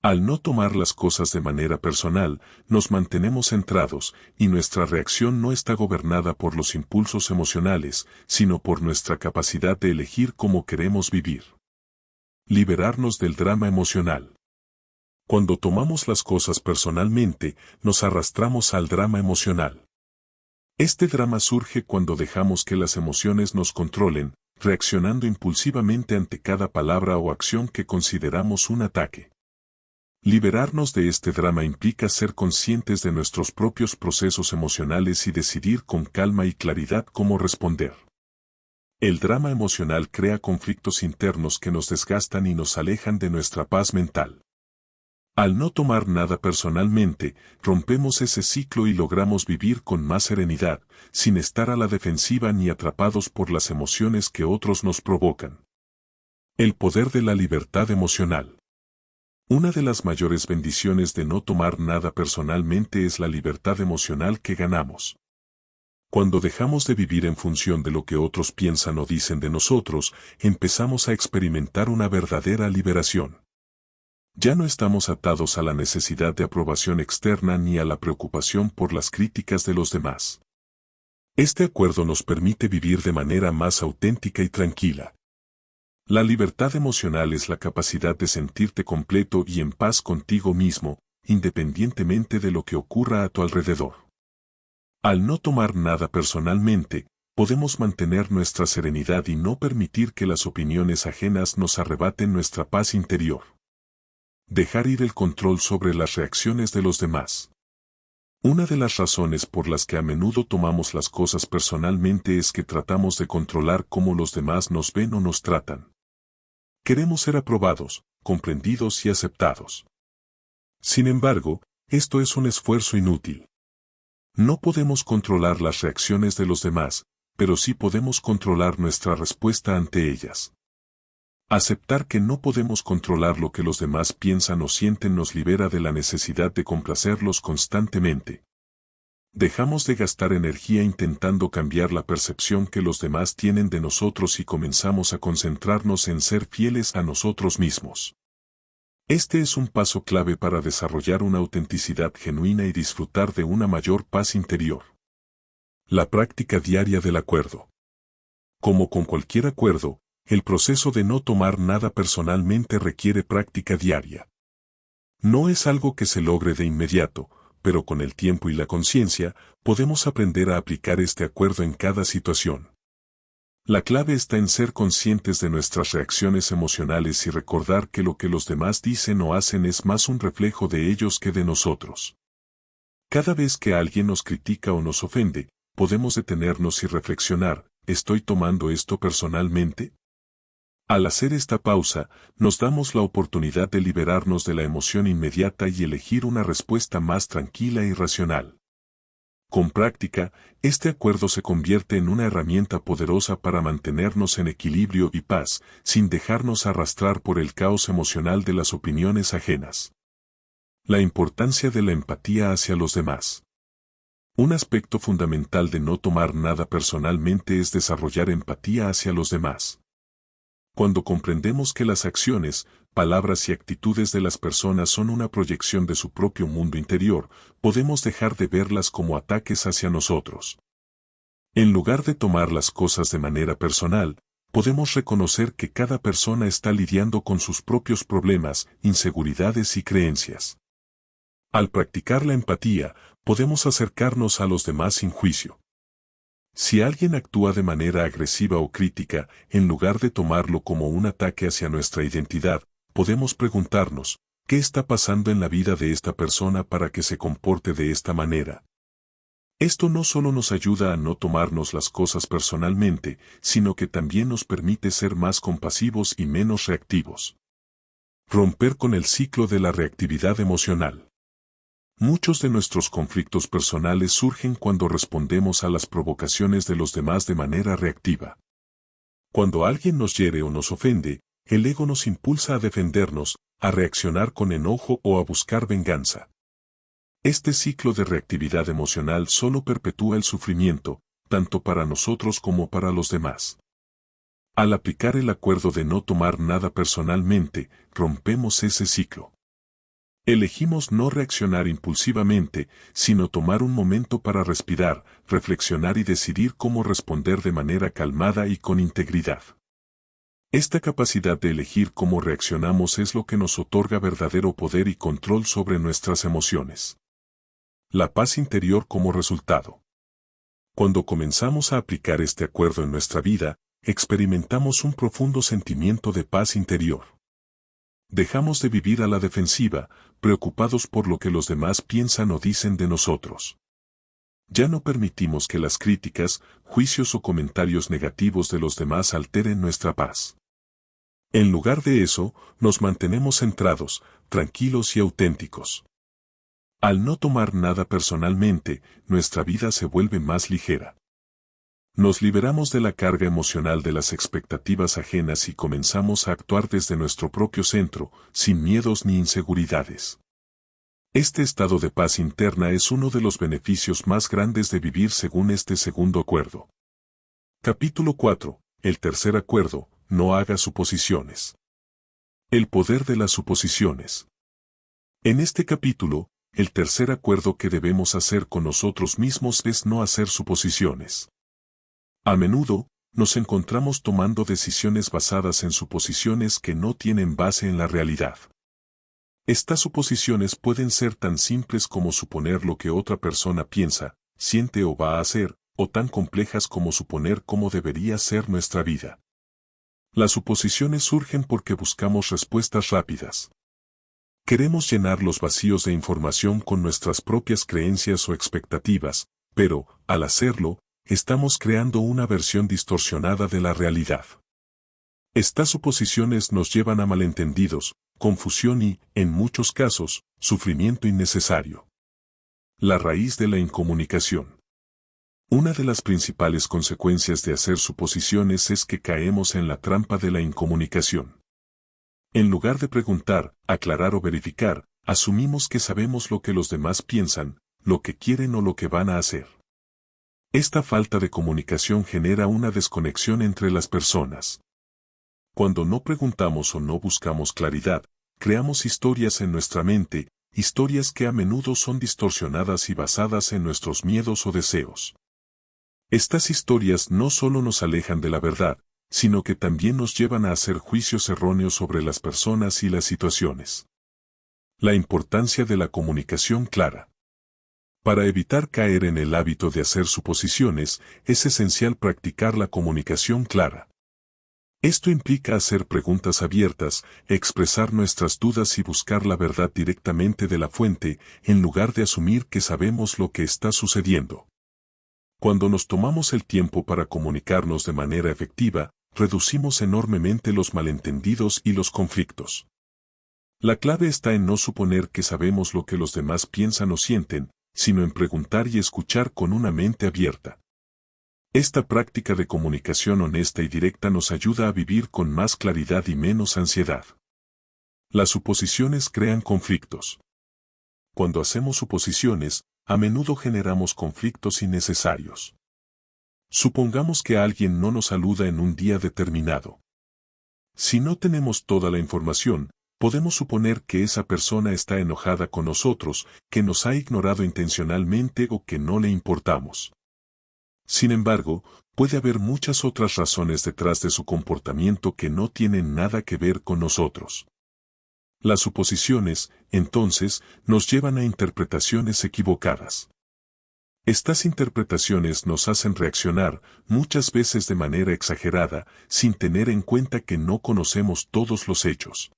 Al no tomar las cosas de manera personal, nos mantenemos centrados, y nuestra reacción no está gobernada por los impulsos emocionales, sino por nuestra capacidad de elegir cómo queremos vivir. Liberarnos del drama emocional. Cuando tomamos las cosas personalmente, nos arrastramos al drama emocional. Este drama surge cuando dejamos que las emociones nos controlen, reaccionando impulsivamente ante cada palabra o acción que consideramos un ataque. Liberarnos de este drama implica ser conscientes de nuestros propios procesos emocionales y decidir con calma y claridad cómo responder. El drama emocional crea conflictos internos que nos desgastan y nos alejan de nuestra paz mental. Al no tomar nada personalmente, rompemos ese ciclo y logramos vivir con más serenidad, sin estar a la defensiva ni atrapados por las emociones que otros nos provocan. El poder de la libertad emocional. Una de las mayores bendiciones de no tomar nada personalmente es la libertad emocional que ganamos. Cuando dejamos de vivir en función de lo que otros piensan o dicen de nosotros, empezamos a experimentar una verdadera liberación. Ya no estamos atados a la necesidad de aprobación externa ni a la preocupación por las críticas de los demás. Este acuerdo nos permite vivir de manera más auténtica y tranquila. La libertad emocional es la capacidad de sentirte completo y en paz contigo mismo, independientemente de lo que ocurra a tu alrededor. Al no tomar nada personalmente, podemos mantener nuestra serenidad y no permitir que las opiniones ajenas nos arrebaten nuestra paz interior. Dejar ir el control sobre las reacciones de los demás. Una de las razones por las que a menudo tomamos las cosas personalmente es que tratamos de controlar cómo los demás nos ven o nos tratan. Queremos ser aprobados, comprendidos y aceptados. Sin embargo, esto es un esfuerzo inútil. No podemos controlar las reacciones de los demás, pero sí podemos controlar nuestra respuesta ante ellas. Aceptar que no podemos controlar lo que los demás piensan o sienten nos libera de la necesidad de complacerlos constantemente. Dejamos de gastar energía intentando cambiar la percepción que los demás tienen de nosotros y comenzamos a concentrarnos en ser fieles a nosotros mismos. Este es un paso clave para desarrollar una autenticidad genuina y disfrutar de una mayor paz interior. La práctica diaria del acuerdo. Como con cualquier acuerdo, el proceso de no tomar nada personalmente requiere práctica diaria. No es algo que se logre de inmediato, pero con el tiempo y la conciencia, podemos aprender a aplicar este acuerdo en cada situación. La clave está en ser conscientes de nuestras reacciones emocionales y recordar que lo que los demás dicen o hacen es más un reflejo de ellos que de nosotros. Cada vez que alguien nos critica o nos ofende, podemos detenernos y reflexionar, ¿estoy tomando esto personalmente? Al hacer esta pausa, nos damos la oportunidad de liberarnos de la emoción inmediata y elegir una respuesta más tranquila y racional. Con práctica, este acuerdo se convierte en una herramienta poderosa para mantenernos en equilibrio y paz, sin dejarnos arrastrar por el caos emocional de las opiniones ajenas. La importancia de la empatía hacia los demás. Un aspecto fundamental de no tomar nada personalmente es desarrollar empatía hacia los demás. Cuando comprendemos que las acciones, palabras y actitudes de las personas son una proyección de su propio mundo interior, podemos dejar de verlas como ataques hacia nosotros. En lugar de tomar las cosas de manera personal, podemos reconocer que cada persona está lidiando con sus propios problemas, inseguridades y creencias. Al practicar la empatía, podemos acercarnos a los demás sin juicio. Si alguien actúa de manera agresiva o crítica, en lugar de tomarlo como un ataque hacia nuestra identidad, podemos preguntarnos, ¿qué está pasando en la vida de esta persona para que se comporte de esta manera? Esto no solo nos ayuda a no tomarnos las cosas personalmente, sino que también nos permite ser más compasivos y menos reactivos. Romper con el ciclo de la reactividad emocional. Muchos de nuestros conflictos personales surgen cuando respondemos a las provocaciones de los demás de manera reactiva. Cuando alguien nos hiere o nos ofende, el ego nos impulsa a defendernos, a reaccionar con enojo o a buscar venganza. Este ciclo de reactividad emocional solo perpetúa el sufrimiento, tanto para nosotros como para los demás. Al aplicar el acuerdo de no tomar nada personalmente, rompemos ese ciclo. Elegimos no reaccionar impulsivamente, sino tomar un momento para respirar, reflexionar y decidir cómo responder de manera calmada y con integridad. Esta capacidad de elegir cómo reaccionamos es lo que nos otorga verdadero poder y control sobre nuestras emociones. La paz interior como resultado. Cuando comenzamos a aplicar este acuerdo en nuestra vida, experimentamos un profundo sentimiento de paz interior. Dejamos de vivir a la defensiva, preocupados por lo que los demás piensan o dicen de nosotros. Ya no permitimos que las críticas, juicios o comentarios negativos de los demás alteren nuestra paz. En lugar de eso, nos mantenemos centrados, tranquilos y auténticos. Al no tomar nada personalmente, nuestra vida se vuelve más ligera. Nos liberamos de la carga emocional de las expectativas ajenas y comenzamos a actuar desde nuestro propio centro, sin miedos ni inseguridades. Este estado de paz interna es uno de los beneficios más grandes de vivir según este segundo acuerdo. Capítulo 4. El tercer acuerdo: no haga suposiciones. El poder de las suposiciones. En este capítulo, el tercer acuerdo que debemos hacer con nosotros mismos es no hacer suposiciones. A menudo, nos encontramos tomando decisiones basadas en suposiciones que no tienen base en la realidad. Estas suposiciones pueden ser tan simples como suponer lo que otra persona piensa, siente o va a hacer, o tan complejas como suponer cómo debería ser nuestra vida. Las suposiciones surgen porque buscamos respuestas rápidas. Queremos llenar los vacíos de información con nuestras propias creencias o expectativas, pero, al hacerlo, estamos creando una versión distorsionada de la realidad. Estas suposiciones nos llevan a malentendidos, confusión y, en muchos casos, sufrimiento innecesario. La raíz de la incomunicación. Una de las principales consecuencias de hacer suposiciones es que caemos en la trampa de la incomunicación. En lugar de preguntar, aclarar o verificar, asumimos que sabemos lo que los demás piensan, lo que quieren o lo que van a hacer. Esta falta de comunicación genera una desconexión entre las personas. Cuando no preguntamos o no buscamos claridad, creamos historias en nuestra mente, historias que a menudo son distorsionadas y basadas en nuestros miedos o deseos. Estas historias no solo nos alejan de la verdad, sino que también nos llevan a hacer juicios erróneos sobre las personas y las situaciones. La importancia de la comunicación clara. Para evitar caer en el hábito de hacer suposiciones, es esencial practicar la comunicación clara. Esto implica hacer preguntas abiertas, expresar nuestras dudas y buscar la verdad directamente de la fuente, en lugar de asumir que sabemos lo que está sucediendo. Cuando nos tomamos el tiempo para comunicarnos de manera efectiva, reducimos enormemente los malentendidos y los conflictos. La clave está en no suponer que sabemos lo que los demás piensan o sienten, sino en preguntar y escuchar con una mente abierta. Esta práctica de comunicación honesta y directa nos ayuda a vivir con más claridad y menos ansiedad. Las suposiciones crean conflictos. Cuando hacemos suposiciones, a menudo generamos conflictos innecesarios. Supongamos que alguien no nos saluda en un día determinado. Si no tenemos toda la información, podemos suponer que esa persona está enojada con nosotros, que nos ha ignorado intencionalmente o que no le importamos. Sin embargo, puede haber muchas otras razones detrás de su comportamiento que no tienen nada que ver con nosotros. Las suposiciones, entonces, nos llevan a interpretaciones equivocadas. Estas interpretaciones nos hacen reaccionar, muchas veces de manera exagerada, sin tener en cuenta que no conocemos todos los hechos.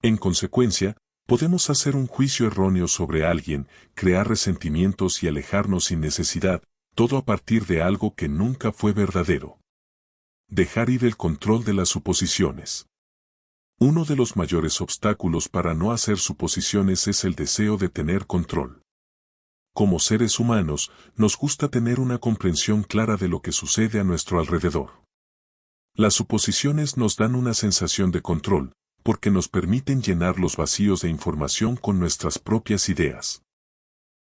En consecuencia, podemos hacer un juicio erróneo sobre alguien, crear resentimientos y alejarnos sin necesidad, todo a partir de algo que nunca fue verdadero. Dejar ir el control de las suposiciones. Uno de los mayores obstáculos para no hacer suposiciones es el deseo de tener control. Como seres humanos, nos gusta tener una comprensión clara de lo que sucede a nuestro alrededor. Las suposiciones nos dan una sensación de control, porque nos permiten llenar los vacíos de información con nuestras propias ideas.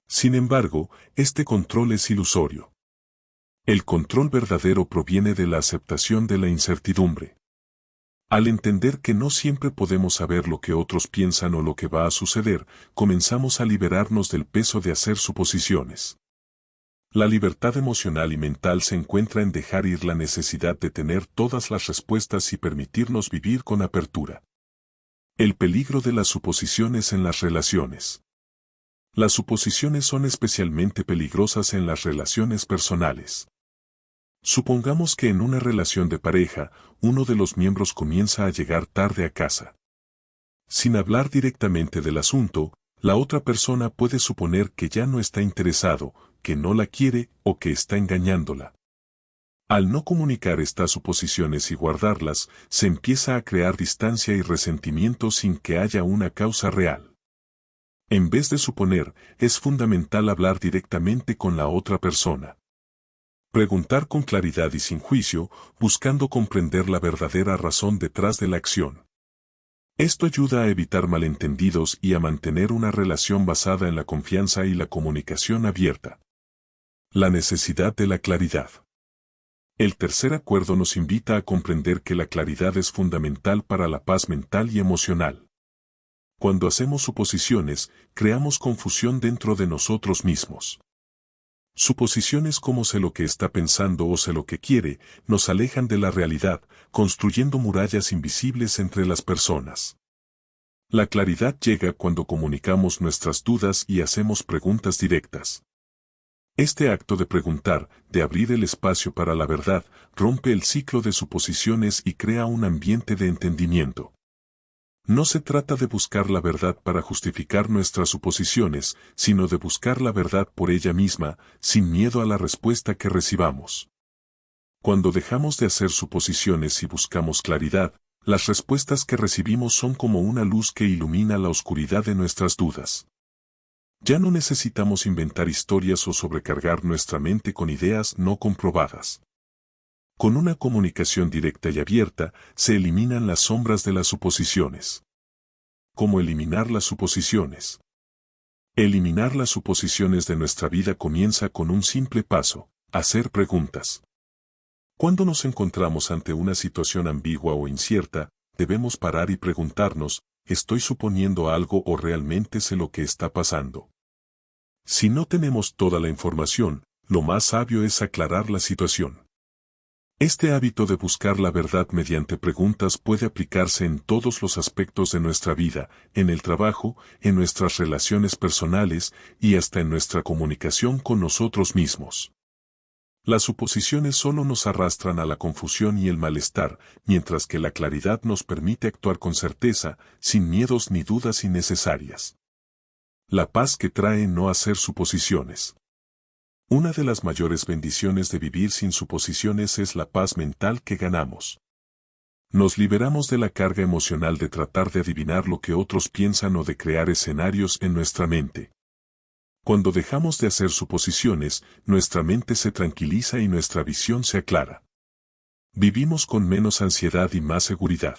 Sin embargo, este control es ilusorio. El control verdadero proviene de la aceptación de la incertidumbre. Al entender que no siempre podemos saber lo que otros piensan o lo que va a suceder, comenzamos a liberarnos del peso de hacer suposiciones. La libertad emocional y mental se encuentra en dejar ir la necesidad de tener todas las respuestas y permitirnos vivir con apertura. El peligro de las suposiciones en las relaciones. Las suposiciones son especialmente peligrosas en las relaciones personales. Supongamos que en una relación de pareja, uno de los miembros comienza a llegar tarde a casa. Sin hablar directamente del asunto, la otra persona puede suponer que ya no está interesado, que no la quiere o que está engañándola. Al no comunicar estas suposiciones y guardarlas, se empieza a crear distancia y resentimiento sin que haya una causa real. En vez de suponer, es fundamental hablar directamente con la otra persona. Preguntar con claridad y sin juicio, buscando comprender la verdadera razón detrás de la acción. Esto ayuda a evitar malentendidos y a mantener una relación basada en la confianza y la comunicación abierta. La necesidad de la claridad. El tercer acuerdo nos invita a comprender que la claridad es fundamental para la paz mental y emocional. Cuando hacemos suposiciones, creamos confusión dentro de nosotros mismos. Suposiciones como sé lo que está pensando o sé lo que quiere, nos alejan de la realidad, construyendo murallas invisibles entre las personas. La claridad llega cuando comunicamos nuestras dudas y hacemos preguntas directas. Este acto de preguntar, de abrir el espacio para la verdad, rompe el ciclo de suposiciones y crea un ambiente de entendimiento. No se trata de buscar la verdad para justificar nuestras suposiciones, sino de buscar la verdad por ella misma, sin miedo a la respuesta que recibamos. Cuando dejamos de hacer suposiciones y buscamos claridad, las respuestas que recibimos son como una luz que ilumina la oscuridad de nuestras dudas. Ya no necesitamos inventar historias o sobrecargar nuestra mente con ideas no comprobadas. Con una comunicación directa y abierta, se eliminan las sombras de las suposiciones. ¿Cómo eliminar las suposiciones? Eliminar las suposiciones de nuestra vida comienza con un simple paso: hacer preguntas. Cuando nos encontramos ante una situación ambigua o incierta, debemos parar y preguntarnos, ¿estoy suponiendo algo o realmente sé lo que está pasando? Si no tenemos toda la información, lo más sabio es aclarar la situación. Este hábito de buscar la verdad mediante preguntas puede aplicarse en todos los aspectos de nuestra vida, en el trabajo, en nuestras relaciones personales y hasta en nuestra comunicación con nosotros mismos. Las suposiciones solo nos arrastran a la confusión y el malestar, mientras que la claridad nos permite actuar con certeza, sin miedos ni dudas innecesarias. La paz que trae no hacer suposiciones. Una de las mayores bendiciones de vivir sin suposiciones es la paz mental que ganamos. Nos liberamos de la carga emocional de tratar de adivinar lo que otros piensan o de crear escenarios en nuestra mente. Cuando dejamos de hacer suposiciones, nuestra mente se tranquiliza y nuestra visión se aclara. Vivimos con menos ansiedad y más seguridad.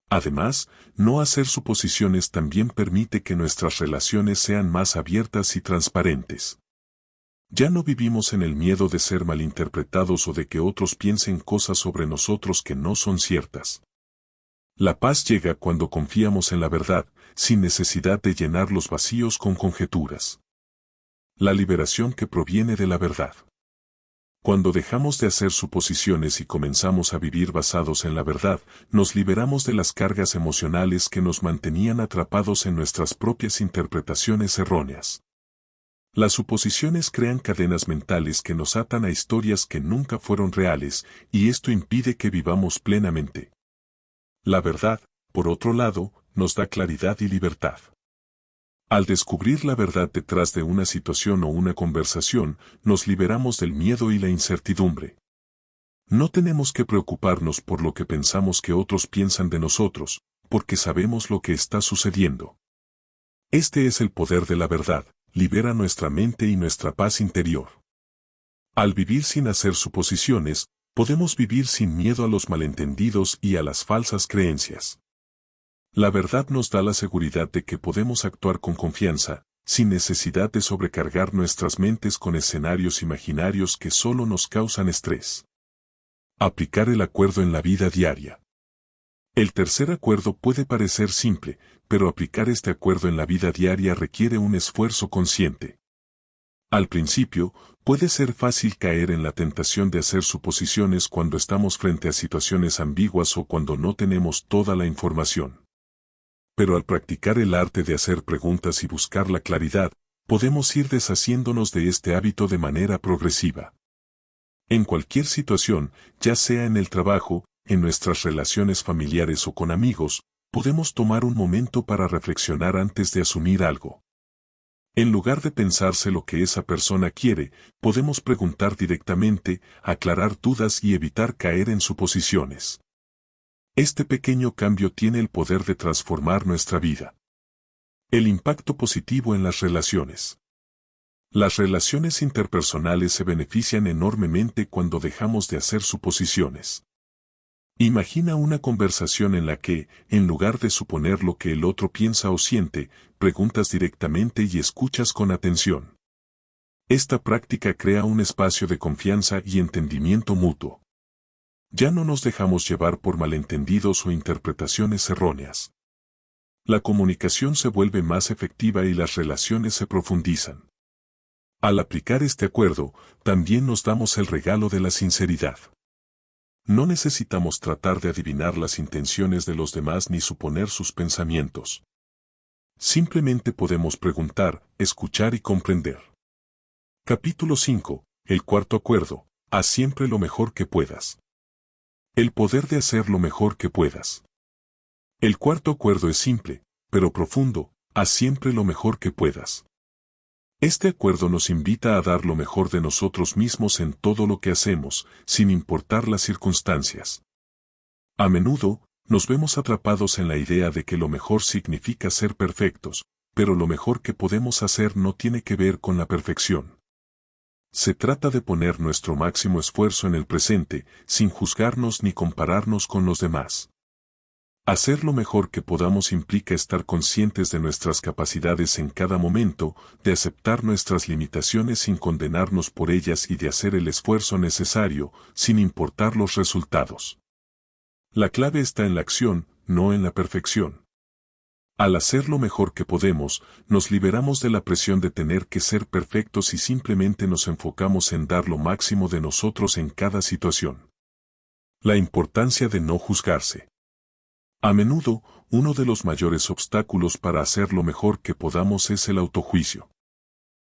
Además, no hacer suposiciones también permite que nuestras relaciones sean más abiertas y transparentes. Ya no vivimos en el miedo de ser malinterpretados o de que otros piensen cosas sobre nosotros que no son ciertas. La paz llega cuando confiamos en la verdad, sin necesidad de llenar los vacíos con conjeturas. La liberación que proviene de la verdad. Cuando dejamos de hacer suposiciones y comenzamos a vivir basados en la verdad, nos liberamos de las cargas emocionales que nos mantenían atrapados en nuestras propias interpretaciones erróneas. Las suposiciones crean cadenas mentales que nos atan a historias que nunca fueron reales, y esto impide que vivamos plenamente. La verdad, por otro lado, nos da claridad y libertad. Al descubrir la verdad detrás de una situación o una conversación, nos liberamos del miedo y la incertidumbre. No tenemos que preocuparnos por lo que pensamos que otros piensan de nosotros, porque sabemos lo que está sucediendo. Este es el poder de la verdad, libera nuestra mente y nuestra paz interior. Al vivir sin hacer suposiciones, podemos vivir sin miedo a los malentendidos y a las falsas creencias. La verdad nos da la seguridad de que podemos actuar con confianza, sin necesidad de sobrecargar nuestras mentes con escenarios imaginarios que solo nos causan estrés. Aplicar el acuerdo en la vida diaria. El tercer acuerdo puede parecer simple, pero aplicar este acuerdo en la vida diaria requiere un esfuerzo consciente. Al principio, puede ser fácil caer en la tentación de hacer suposiciones cuando estamos frente a situaciones ambiguas o cuando no tenemos toda la información. Pero al practicar el arte de hacer preguntas y buscar la claridad, podemos ir deshaciéndonos de este hábito de manera progresiva. En cualquier situación, ya sea en el trabajo, en nuestras relaciones familiares o con amigos, podemos tomar un momento para reflexionar antes de asumir algo. En lugar de pensarse lo que esa persona quiere, podemos preguntar directamente, aclarar dudas y evitar caer en suposiciones. Este pequeño cambio tiene el poder de transformar nuestra vida. El impacto positivo en las relaciones. Las relaciones interpersonales se benefician enormemente cuando dejamos de hacer suposiciones. Imagina una conversación en la que, en lugar de suponer lo que el otro piensa o siente, preguntas directamente y escuchas con atención. Esta práctica crea un espacio de confianza y entendimiento mutuo. Ya no nos dejamos llevar por malentendidos o interpretaciones erróneas. La comunicación se vuelve más efectiva y las relaciones se profundizan. Al aplicar este acuerdo, también nos damos el regalo de la sinceridad. No necesitamos tratar de adivinar las intenciones de los demás ni suponer sus pensamientos. Simplemente podemos preguntar, escuchar y comprender. Capítulo 5. El cuarto acuerdo. Haz siempre lo mejor que puedas. El poder de hacer lo mejor que puedas. El cuarto acuerdo es simple, pero profundo. Haz siempre lo mejor que puedas. Este acuerdo nos invita a dar lo mejor de nosotros mismos en todo lo que hacemos, sin importar las circunstancias. A menudo, nos vemos atrapados en la idea de que lo mejor significa ser perfectos, pero lo mejor que podemos hacer no tiene que ver con la perfección. Se trata de poner nuestro máximo esfuerzo en el presente, sin juzgarnos ni compararnos con los demás. Hacer lo mejor que podamos implica estar conscientes de nuestras capacidades en cada momento, de aceptar nuestras limitaciones sin condenarnos por ellas y de hacer el esfuerzo necesario, sin importar los resultados. La clave está en la acción, no en la perfección. Al hacer lo mejor que podemos, nos liberamos de la presión de tener que ser perfectos y simplemente nos enfocamos en dar lo máximo de nosotros en cada situación. La importancia de no juzgarse. A menudo, uno de los mayores obstáculos para hacer lo mejor que podamos es el autojuicio.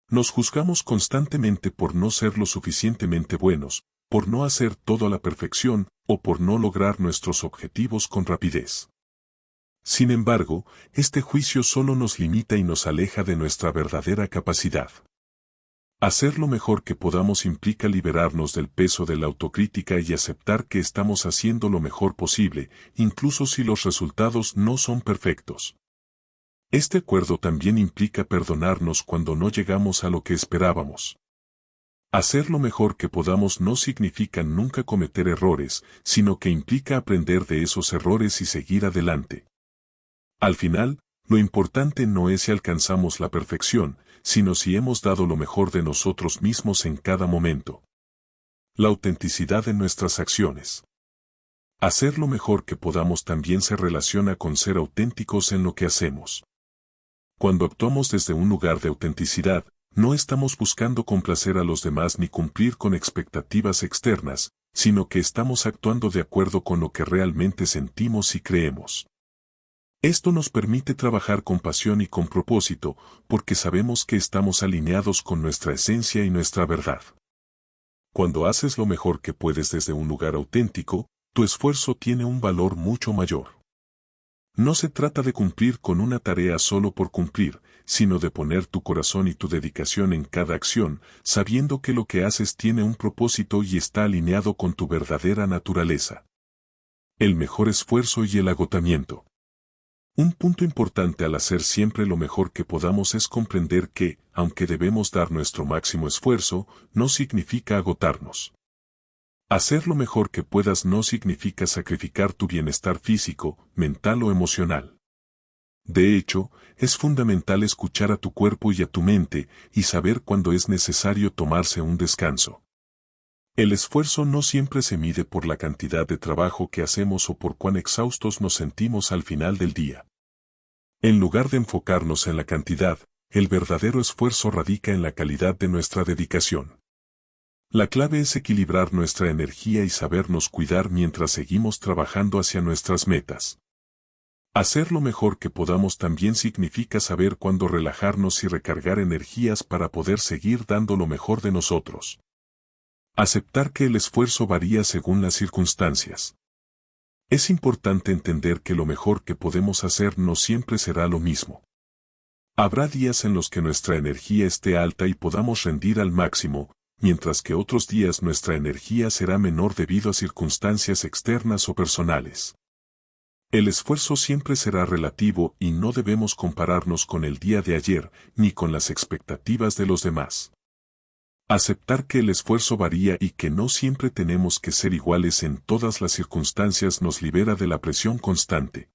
Nos juzgamos constantemente por no ser lo suficientemente buenos, por no hacer todo a la perfección, o por no lograr nuestros objetivos con rapidez. Sin embargo, este juicio solo nos limita y nos aleja de nuestra verdadera capacidad. Hacer lo mejor que podamos implica liberarnos del peso de la autocrítica y aceptar que estamos haciendo lo mejor posible, incluso si los resultados no son perfectos. Este acuerdo también implica perdonarnos cuando no llegamos a lo que esperábamos. Hacer lo mejor que podamos no significa nunca cometer errores, sino que implica aprender de esos errores y seguir adelante. Al final, lo importante no es si alcanzamos la perfección, sino si hemos dado lo mejor de nosotros mismos en cada momento. La autenticidad en nuestras acciones. Hacer lo mejor que podamos también se relaciona con ser auténticos en lo que hacemos. Cuando actuamos desde un lugar de autenticidad, no estamos buscando complacer a los demás ni cumplir con expectativas externas, sino que estamos actuando de acuerdo con lo que realmente sentimos y creemos. Esto nos permite trabajar con pasión y con propósito, porque sabemos que estamos alineados con nuestra esencia y nuestra verdad. Cuando haces lo mejor que puedes desde un lugar auténtico, tu esfuerzo tiene un valor mucho mayor. No se trata de cumplir con una tarea solo por cumplir, sino de poner tu corazón y tu dedicación en cada acción, sabiendo que lo que haces tiene un propósito y está alineado con tu verdadera naturaleza. El mejor esfuerzo y el agotamiento. Un punto importante al hacer siempre lo mejor que podamos es comprender que, aunque debemos dar nuestro máximo esfuerzo, no significa agotarnos. Hacer lo mejor que puedas no significa sacrificar tu bienestar físico, mental o emocional. De hecho, es fundamental escuchar a tu cuerpo y a tu mente, y saber cuándo es necesario tomarse un descanso. El esfuerzo no siempre se mide por la cantidad de trabajo que hacemos o por cuán exhaustos nos sentimos al final del día. En lugar de enfocarnos en la cantidad, el verdadero esfuerzo radica en la calidad de nuestra dedicación. La clave es equilibrar nuestra energía y sabernos cuidar mientras seguimos trabajando hacia nuestras metas. Hacer lo mejor que podamos también significa saber cuándo relajarnos y recargar energías para poder seguir dando lo mejor de nosotros. Aceptar que el esfuerzo varía según las circunstancias. Es importante entender que lo mejor que podemos hacer no siempre será lo mismo. Habrá días en los que nuestra energía esté alta y podamos rendir al máximo, mientras que otros días nuestra energía será menor debido a circunstancias externas o personales. El esfuerzo siempre será relativo y no debemos compararnos con el día de ayer ni con las expectativas de los demás. Aceptar que el esfuerzo varía y que no siempre tenemos que ser iguales en todas las circunstancias nos libera de la presión constante.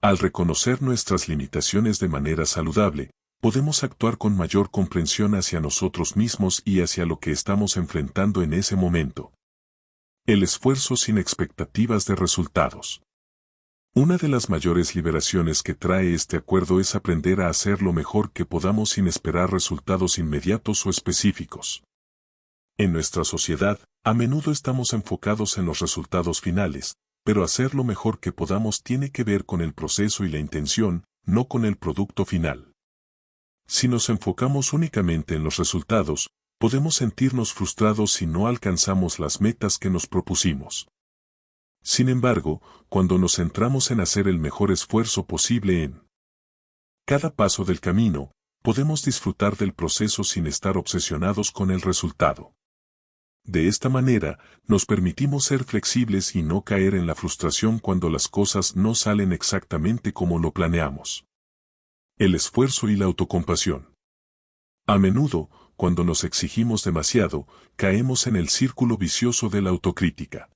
Al reconocer nuestras limitaciones de manera saludable, podemos actuar con mayor comprensión hacia nosotros mismos y hacia lo que estamos enfrentando en ese momento. El esfuerzo sin expectativas de resultados. Una de las mayores liberaciones que trae este acuerdo es aprender a hacer lo mejor que podamos sin esperar resultados inmediatos o específicos. En nuestra sociedad, a menudo estamos enfocados en los resultados finales, pero hacer lo mejor que podamos tiene que ver con el proceso y la intención, no con el producto final. Si nos enfocamos únicamente en los resultados, podemos sentirnos frustrados si no alcanzamos las metas que nos propusimos. Sin embargo, cuando nos centramos en hacer el mejor esfuerzo posible en cada paso del camino, podemos disfrutar del proceso sin estar obsesionados con el resultado. De esta manera, nos permitimos ser flexibles y no caer en la frustración cuando las cosas no salen exactamente como lo planeamos. El esfuerzo y la autocompasión. A menudo, cuando nos exigimos demasiado, caemos en el círculo vicioso de la autocrítica.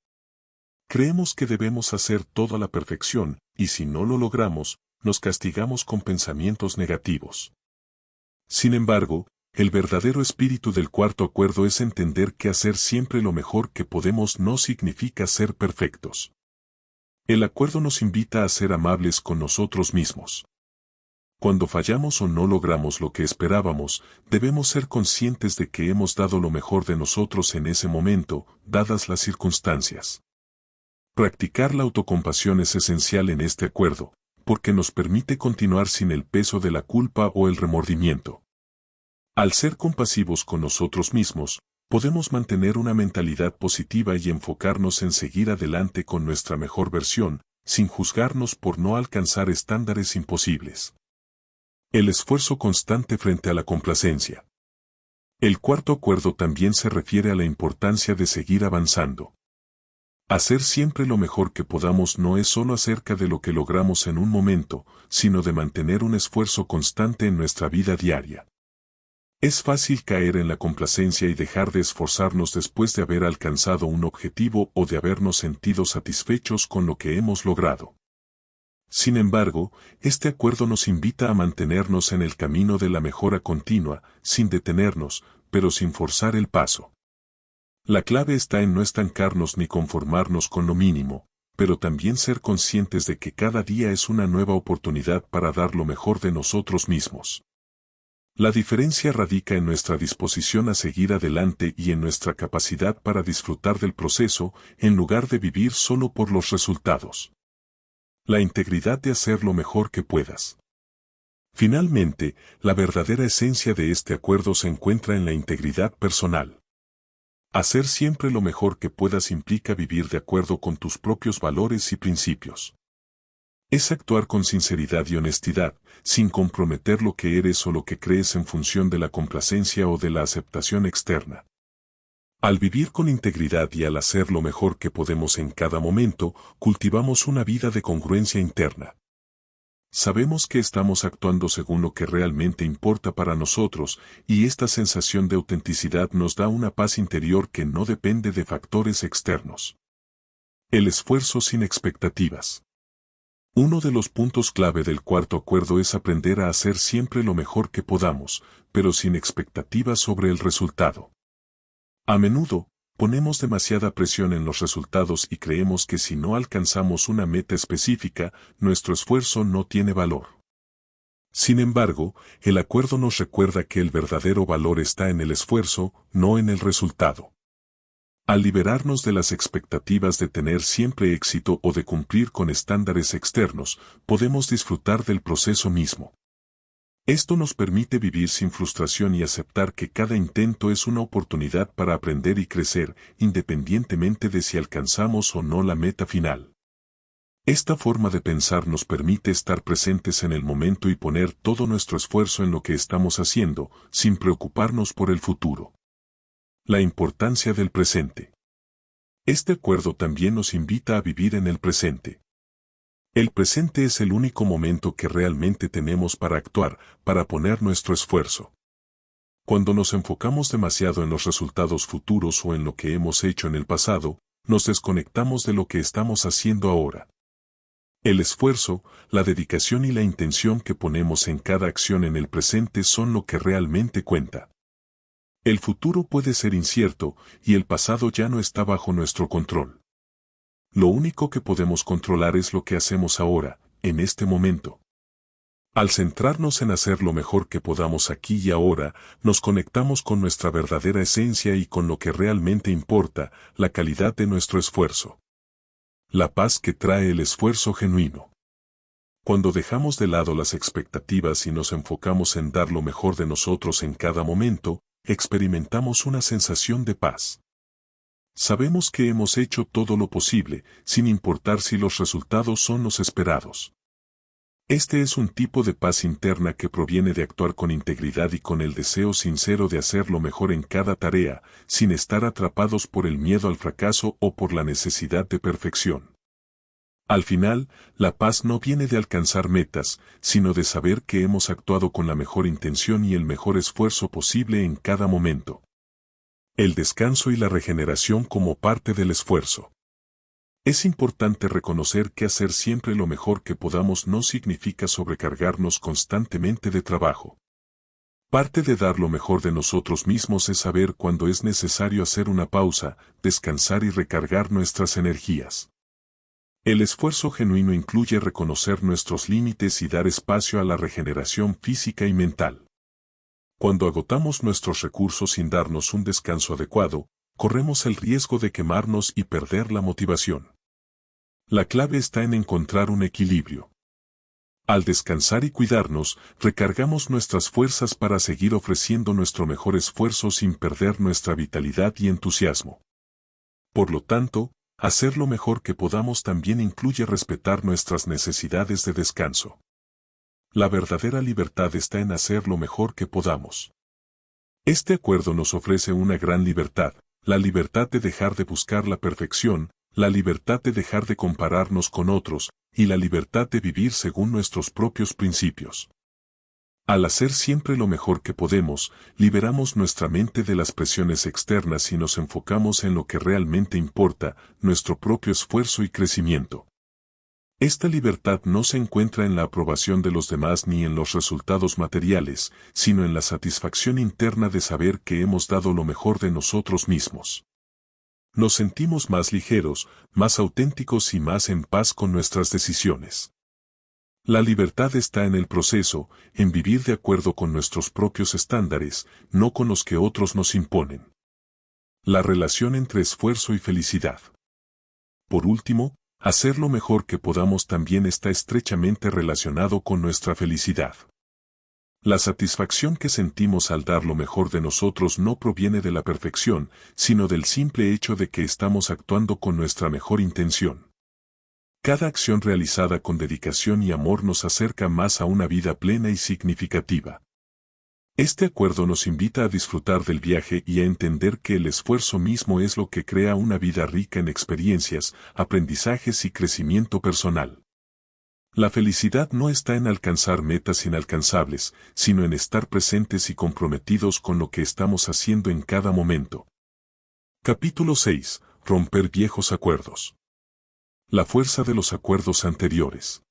Creemos que debemos hacer todo a la perfección, y si no lo logramos, nos castigamos con pensamientos negativos. Sin embargo, el verdadero espíritu del cuarto acuerdo es entender que hacer siempre lo mejor que podemos no significa ser perfectos. El acuerdo nos invita a ser amables con nosotros mismos. Cuando fallamos o no logramos lo que esperábamos, debemos ser conscientes de que hemos dado lo mejor de nosotros en ese momento, dadas las circunstancias. Practicar la autocompasión es esencial en este acuerdo, porque nos permite continuar sin el peso de la culpa o el remordimiento. Al ser compasivos con nosotros mismos, podemos mantener una mentalidad positiva y enfocarnos en seguir adelante con nuestra mejor versión, sin juzgarnos por no alcanzar estándares imposibles. El esfuerzo constante frente a la complacencia. El cuarto acuerdo también se refiere a la importancia de seguir avanzando. Hacer siempre lo mejor que podamos no es solo acerca de lo que logramos en un momento, sino de mantener un esfuerzo constante en nuestra vida diaria. Es fácil caer en la complacencia y dejar de esforzarnos después de haber alcanzado un objetivo o de habernos sentido satisfechos con lo que hemos logrado. Sin embargo, este acuerdo nos invita a mantenernos en el camino de la mejora continua, sin detenernos, pero sin forzar el paso. La clave está en no estancarnos ni conformarnos con lo mínimo, pero también ser conscientes de que cada día es una nueva oportunidad para dar lo mejor de nosotros mismos. La diferencia radica en nuestra disposición a seguir adelante y en nuestra capacidad para disfrutar del proceso, en lugar de vivir solo por los resultados. La integridad de hacer lo mejor que puedas. Finalmente, la verdadera esencia de este acuerdo se encuentra en la integridad personal. Hacer siempre lo mejor que puedas implica vivir de acuerdo con tus propios valores y principios. Es actuar con sinceridad y honestidad, sin comprometer lo que eres o lo que crees en función de la complacencia o de la aceptación externa. Al vivir con integridad y al hacer lo mejor que podemos en cada momento, cultivamos una vida de congruencia interna. Sabemos que estamos actuando según lo que realmente importa para nosotros, y esta sensación de autenticidad nos da una paz interior que no depende de factores externos. El esfuerzo sin expectativas. Uno de los puntos clave del cuarto acuerdo es aprender a hacer siempre lo mejor que podamos, pero sin expectativas sobre el resultado. A menudo, ponemos demasiada presión en los resultados y creemos que si no alcanzamos una meta específica, nuestro esfuerzo no tiene valor. Sin embargo, el acuerdo nos recuerda que el verdadero valor está en el esfuerzo, no en el resultado. Al liberarnos de las expectativas de tener siempre éxito o de cumplir con estándares externos, podemos disfrutar del proceso mismo. Esto nos permite vivir sin frustración y aceptar que cada intento es una oportunidad para aprender y crecer, independientemente de si alcanzamos o no la meta final. Esta forma de pensar nos permite estar presentes en el momento y poner todo nuestro esfuerzo en lo que estamos haciendo, sin preocuparnos por el futuro. La importancia del presente. Este acuerdo también nos invita a vivir en el presente. El presente es el único momento que realmente tenemos para actuar, para poner nuestro esfuerzo. Cuando nos enfocamos demasiado en los resultados futuros o en lo que hemos hecho en el pasado, nos desconectamos de lo que estamos haciendo ahora. El esfuerzo, la dedicación y la intención que ponemos en cada acción en el presente son lo que realmente cuenta. El futuro puede ser incierto, y el pasado ya no está bajo nuestro control. Lo único que podemos controlar es lo que hacemos ahora, en este momento. Al centrarnos en hacer lo mejor que podamos aquí y ahora, nos conectamos con nuestra verdadera esencia y con lo que realmente importa, la calidad de nuestro esfuerzo. La paz que trae el esfuerzo genuino. Cuando dejamos de lado las expectativas y nos enfocamos en dar lo mejor de nosotros en cada momento, experimentamos una sensación de paz. Sabemos que hemos hecho todo lo posible, sin importar si los resultados son los esperados. Este es un tipo de paz interna que proviene de actuar con integridad y con el deseo sincero de hacer lo mejor en cada tarea, sin estar atrapados por el miedo al fracaso o por la necesidad de perfección. Al final, la paz no viene de alcanzar metas, sino de saber que hemos actuado con la mejor intención y el mejor esfuerzo posible en cada momento. El descanso y la regeneración como parte del esfuerzo. Es importante reconocer que hacer siempre lo mejor que podamos no significa sobrecargarnos constantemente de trabajo. Parte de dar lo mejor de nosotros mismos es saber cuándo es necesario hacer una pausa, descansar y recargar nuestras energías. El esfuerzo genuino incluye reconocer nuestros límites y dar espacio a la regeneración física y mental. Cuando agotamos nuestros recursos sin darnos un descanso adecuado, corremos el riesgo de quemarnos y perder la motivación. La clave está en encontrar un equilibrio. Al descansar y cuidarnos, recargamos nuestras fuerzas para seguir ofreciendo nuestro mejor esfuerzo sin perder nuestra vitalidad y entusiasmo. Por lo tanto, hacer lo mejor que podamos también incluye respetar nuestras necesidades de descanso. La verdadera libertad está en hacer lo mejor que podamos. Este acuerdo nos ofrece una gran libertad, la libertad de dejar de buscar la perfección, la libertad de dejar de compararnos con otros, y la libertad de vivir según nuestros propios principios. Al hacer siempre lo mejor que podemos, liberamos nuestra mente de las presiones externas y nos enfocamos en lo que realmente importa, nuestro propio esfuerzo y crecimiento. Esta libertad no se encuentra en la aprobación de los demás ni en los resultados materiales, sino en la satisfacción interna de saber que hemos dado lo mejor de nosotros mismos. Nos sentimos más ligeros, más auténticos y más en paz con nuestras decisiones. La libertad está en el proceso, en vivir de acuerdo con nuestros propios estándares, no con los que otros nos imponen. La relación entre esfuerzo y felicidad. Por último, hacer lo mejor que podamos también está estrechamente relacionado con nuestra felicidad. La satisfacción que sentimos al dar lo mejor de nosotros no proviene de la perfección, sino del simple hecho de que estamos actuando con nuestra mejor intención. Cada acción realizada con dedicación y amor nos acerca más a una vida plena y significativa. Este acuerdo nos invita a disfrutar del viaje y a entender que el esfuerzo mismo es lo que crea una vida rica en experiencias, aprendizajes y crecimiento personal. La felicidad no está en alcanzar metas inalcanzables, sino en estar presentes y comprometidos con lo que estamos haciendo en cada momento. Capítulo 6. Romper viejos acuerdos. La fuerza de los acuerdos anteriores.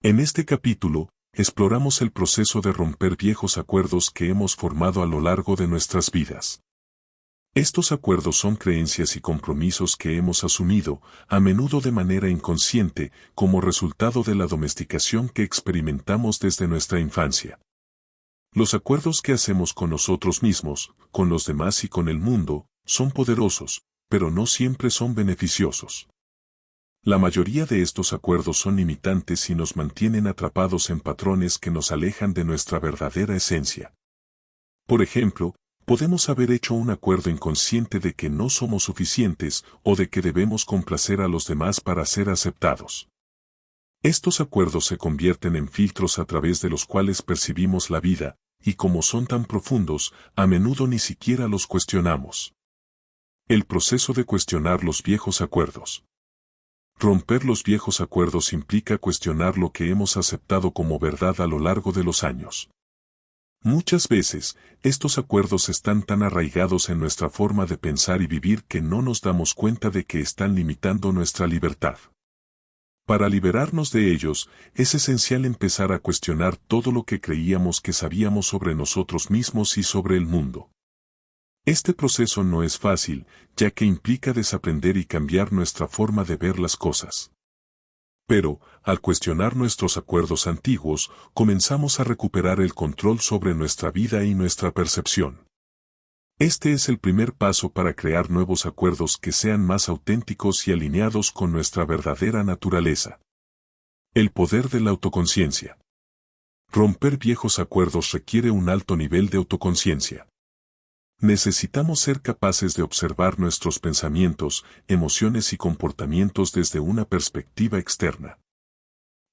En este capítulo, exploramos el proceso de romper viejos acuerdos que hemos formado a lo largo de nuestras vidas. Estos acuerdos son creencias y compromisos que hemos asumido, a menudo de manera inconsciente, como resultado de la domesticación que experimentamos desde nuestra infancia. Los acuerdos que hacemos con nosotros mismos, con los demás y con el mundo, son poderosos, pero no siempre son beneficiosos. La mayoría de estos acuerdos son limitantes y nos mantienen atrapados en patrones que nos alejan de nuestra verdadera esencia. Por ejemplo, podemos haber hecho un acuerdo inconsciente de que no somos suficientes o de que debemos complacer a los demás para ser aceptados. Estos acuerdos se convierten en filtros a través de los cuales percibimos la vida, y como son tan profundos, a menudo ni siquiera los cuestionamos. El proceso de cuestionar los viejos acuerdos. Romper los viejos acuerdos implica cuestionar lo que hemos aceptado como verdad a lo largo de los años. Muchas veces, estos acuerdos están tan arraigados en nuestra forma de pensar y vivir que no nos damos cuenta de que están limitando nuestra libertad. Para liberarnos de ellos, es esencial empezar a cuestionar todo lo que creíamos que sabíamos sobre nosotros mismos y sobre el mundo. Este proceso no es fácil, ya que implica desaprender y cambiar nuestra forma de ver las cosas. Pero, al cuestionar nuestros acuerdos antiguos, comenzamos a recuperar el control sobre nuestra vida y nuestra percepción. Este es el primer paso para crear nuevos acuerdos que sean más auténticos y alineados con nuestra verdadera naturaleza. El poder de la autoconciencia. Romper viejos acuerdos requiere un alto nivel de autoconciencia. Necesitamos ser capaces de observar nuestros pensamientos, emociones y comportamientos desde una perspectiva externa.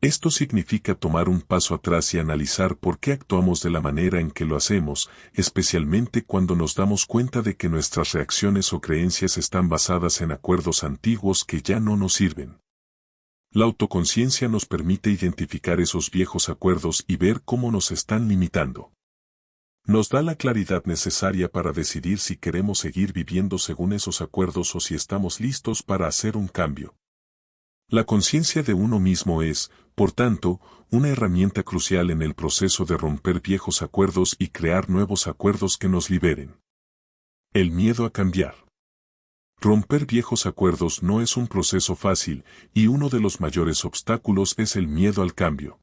Esto significa tomar un paso atrás y analizar por qué actuamos de la manera en que lo hacemos, especialmente cuando nos damos cuenta de que nuestras reacciones o creencias están basadas en acuerdos antiguos que ya no nos sirven. La autoconciencia nos permite identificar esos viejos acuerdos y ver cómo nos están limitando. Nos da la claridad necesaria para decidir si queremos seguir viviendo según esos acuerdos o si estamos listos para hacer un cambio. La conciencia de uno mismo es, por tanto, una herramienta crucial en el proceso de romper viejos acuerdos y crear nuevos acuerdos que nos liberen. El miedo a cambiar. Romper viejos acuerdos no es un proceso fácil, y uno de los mayores obstáculos es el miedo al cambio.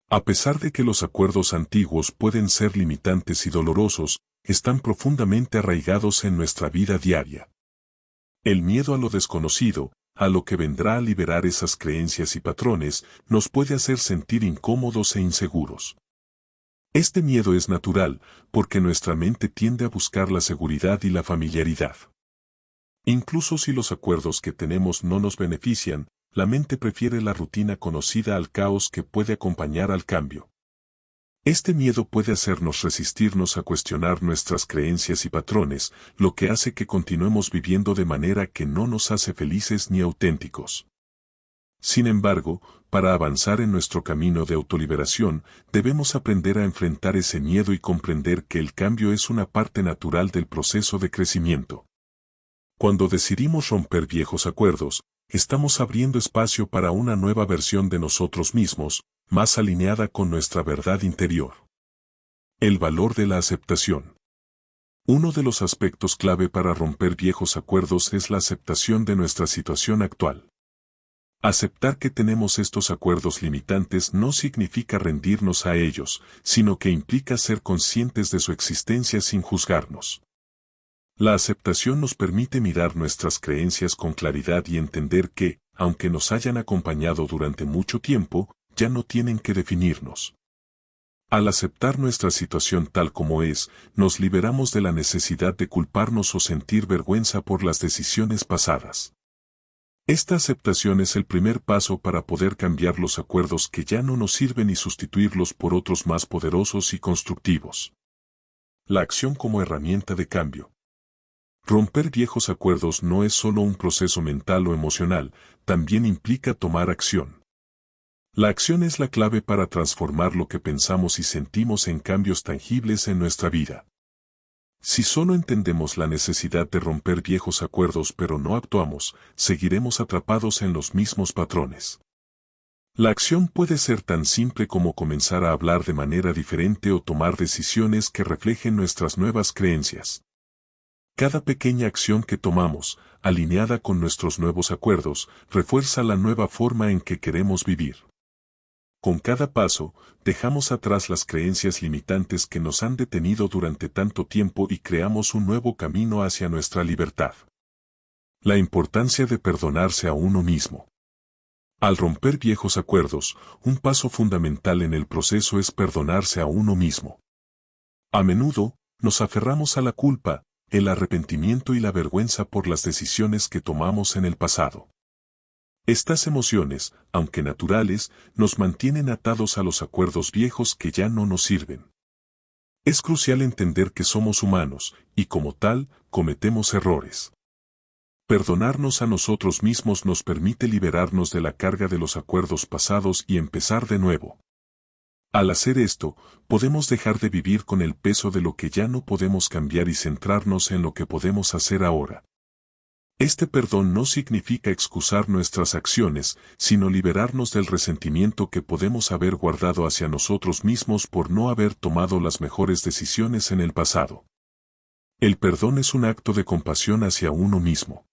A pesar de que los acuerdos antiguos pueden ser limitantes y dolorosos, están profundamente arraigados en nuestra vida diaria. El miedo a lo desconocido, a lo que vendrá a liberar esas creencias y patrones, nos puede hacer sentir incómodos e inseguros. Este miedo es natural, porque nuestra mente tiende a buscar la seguridad y la familiaridad. Incluso si los acuerdos que tenemos no nos benefician, la mente prefiere la rutina conocida al caos que puede acompañar al cambio. Este miedo puede hacernos resistirnos a cuestionar nuestras creencias y patrones, lo que hace que continuemos viviendo de manera que no nos hace felices ni auténticos. Sin embargo, para avanzar en nuestro camino de autoliberación, debemos aprender a enfrentar ese miedo y comprender que el cambio es una parte natural del proceso de crecimiento. Cuando decidimos romper viejos acuerdos, estamos abriendo espacio para una nueva versión de nosotros mismos, más alineada con nuestra verdad interior. El valor de la aceptación. Uno de los aspectos clave para romper viejos acuerdos es la aceptación de nuestra situación actual. Aceptar que tenemos estos acuerdos limitantes no significa rendirnos a ellos, sino que implica ser conscientes de su existencia sin juzgarnos. La aceptación nos permite mirar nuestras creencias con claridad y entender que, aunque nos hayan acompañado durante mucho tiempo, ya no tienen que definirnos. Al aceptar nuestra situación tal como es, nos liberamos de la necesidad de culparnos o sentir vergüenza por las decisiones pasadas. Esta aceptación es el primer paso para poder cambiar los acuerdos que ya no nos sirven y sustituirlos por otros más poderosos y constructivos. La acción como herramienta de cambio. Romper viejos acuerdos no es solo un proceso mental o emocional, también implica tomar acción. La acción es la clave para transformar lo que pensamos y sentimos en cambios tangibles en nuestra vida. Si solo entendemos la necesidad de romper viejos acuerdos pero no actuamos, seguiremos atrapados en los mismos patrones. La acción puede ser tan simple como comenzar a hablar de manera diferente o tomar decisiones que reflejen nuestras nuevas creencias. Cada pequeña acción que tomamos, alineada con nuestros nuevos acuerdos, refuerza la nueva forma en que queremos vivir. Con cada paso, dejamos atrás las creencias limitantes que nos han detenido durante tanto tiempo y creamos un nuevo camino hacia nuestra libertad. La importancia de perdonarse a uno mismo. Al romper viejos acuerdos, un paso fundamental en el proceso es perdonarse a uno mismo. A menudo, nos aferramos a la culpa, el arrepentimiento y la vergüenza por las decisiones que tomamos en el pasado. Estas emociones, aunque naturales, nos mantienen atados a los acuerdos viejos que ya no nos sirven. Es crucial entender que somos humanos, y como tal, cometemos errores. Perdonarnos a nosotros mismos nos permite liberarnos de la carga de los acuerdos pasados y empezar de nuevo. Al hacer esto, podemos dejar de vivir con el peso de lo que ya no podemos cambiar y centrarnos en lo que podemos hacer ahora. Este perdón no significa excusar nuestras acciones, sino liberarnos del resentimiento que podemos haber guardado hacia nosotros mismos por no haber tomado las mejores decisiones en el pasado. El perdón es un acto de compasión hacia uno mismo.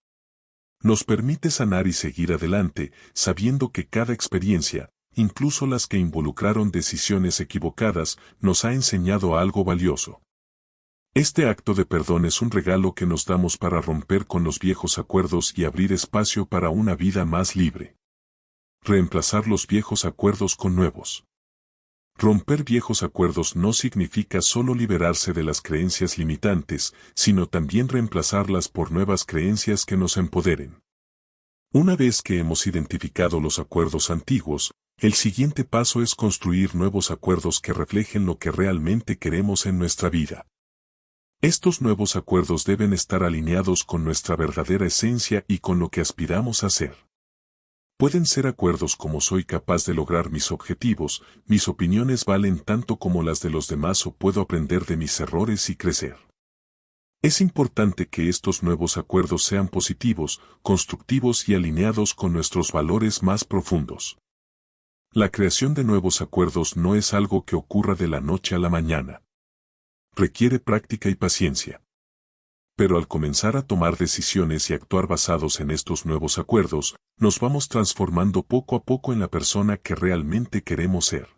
Nos permite sanar y seguir adelante, sabiendo que cada experiencia, incluso las que involucraron decisiones equivocadas, nos ha enseñado algo valioso. Este acto de perdón es un regalo que nos damos para romper con los viejos acuerdos y abrir espacio para una vida más libre. Reemplazar los viejos acuerdos con nuevos. Romper viejos acuerdos no significa solo liberarse de las creencias limitantes, sino también reemplazarlas por nuevas creencias que nos empoderen. Una vez que hemos identificado los acuerdos antiguos, el siguiente paso es construir nuevos acuerdos que reflejen lo que realmente queremos en nuestra vida. Estos nuevos acuerdos deben estar alineados con nuestra verdadera esencia y con lo que aspiramos a ser. Pueden ser acuerdos como soy capaz de lograr mis objetivos, mis opiniones valen tanto como las de los demás o puedo aprender de mis errores y crecer. Es importante que estos nuevos acuerdos sean positivos, constructivos y alineados con nuestros valores más profundos. La creación de nuevos acuerdos no es algo que ocurra de la noche a la mañana. Requiere práctica y paciencia. Pero al comenzar a tomar decisiones y actuar basados en estos nuevos acuerdos, nos vamos transformando poco a poco en la persona que realmente queremos ser.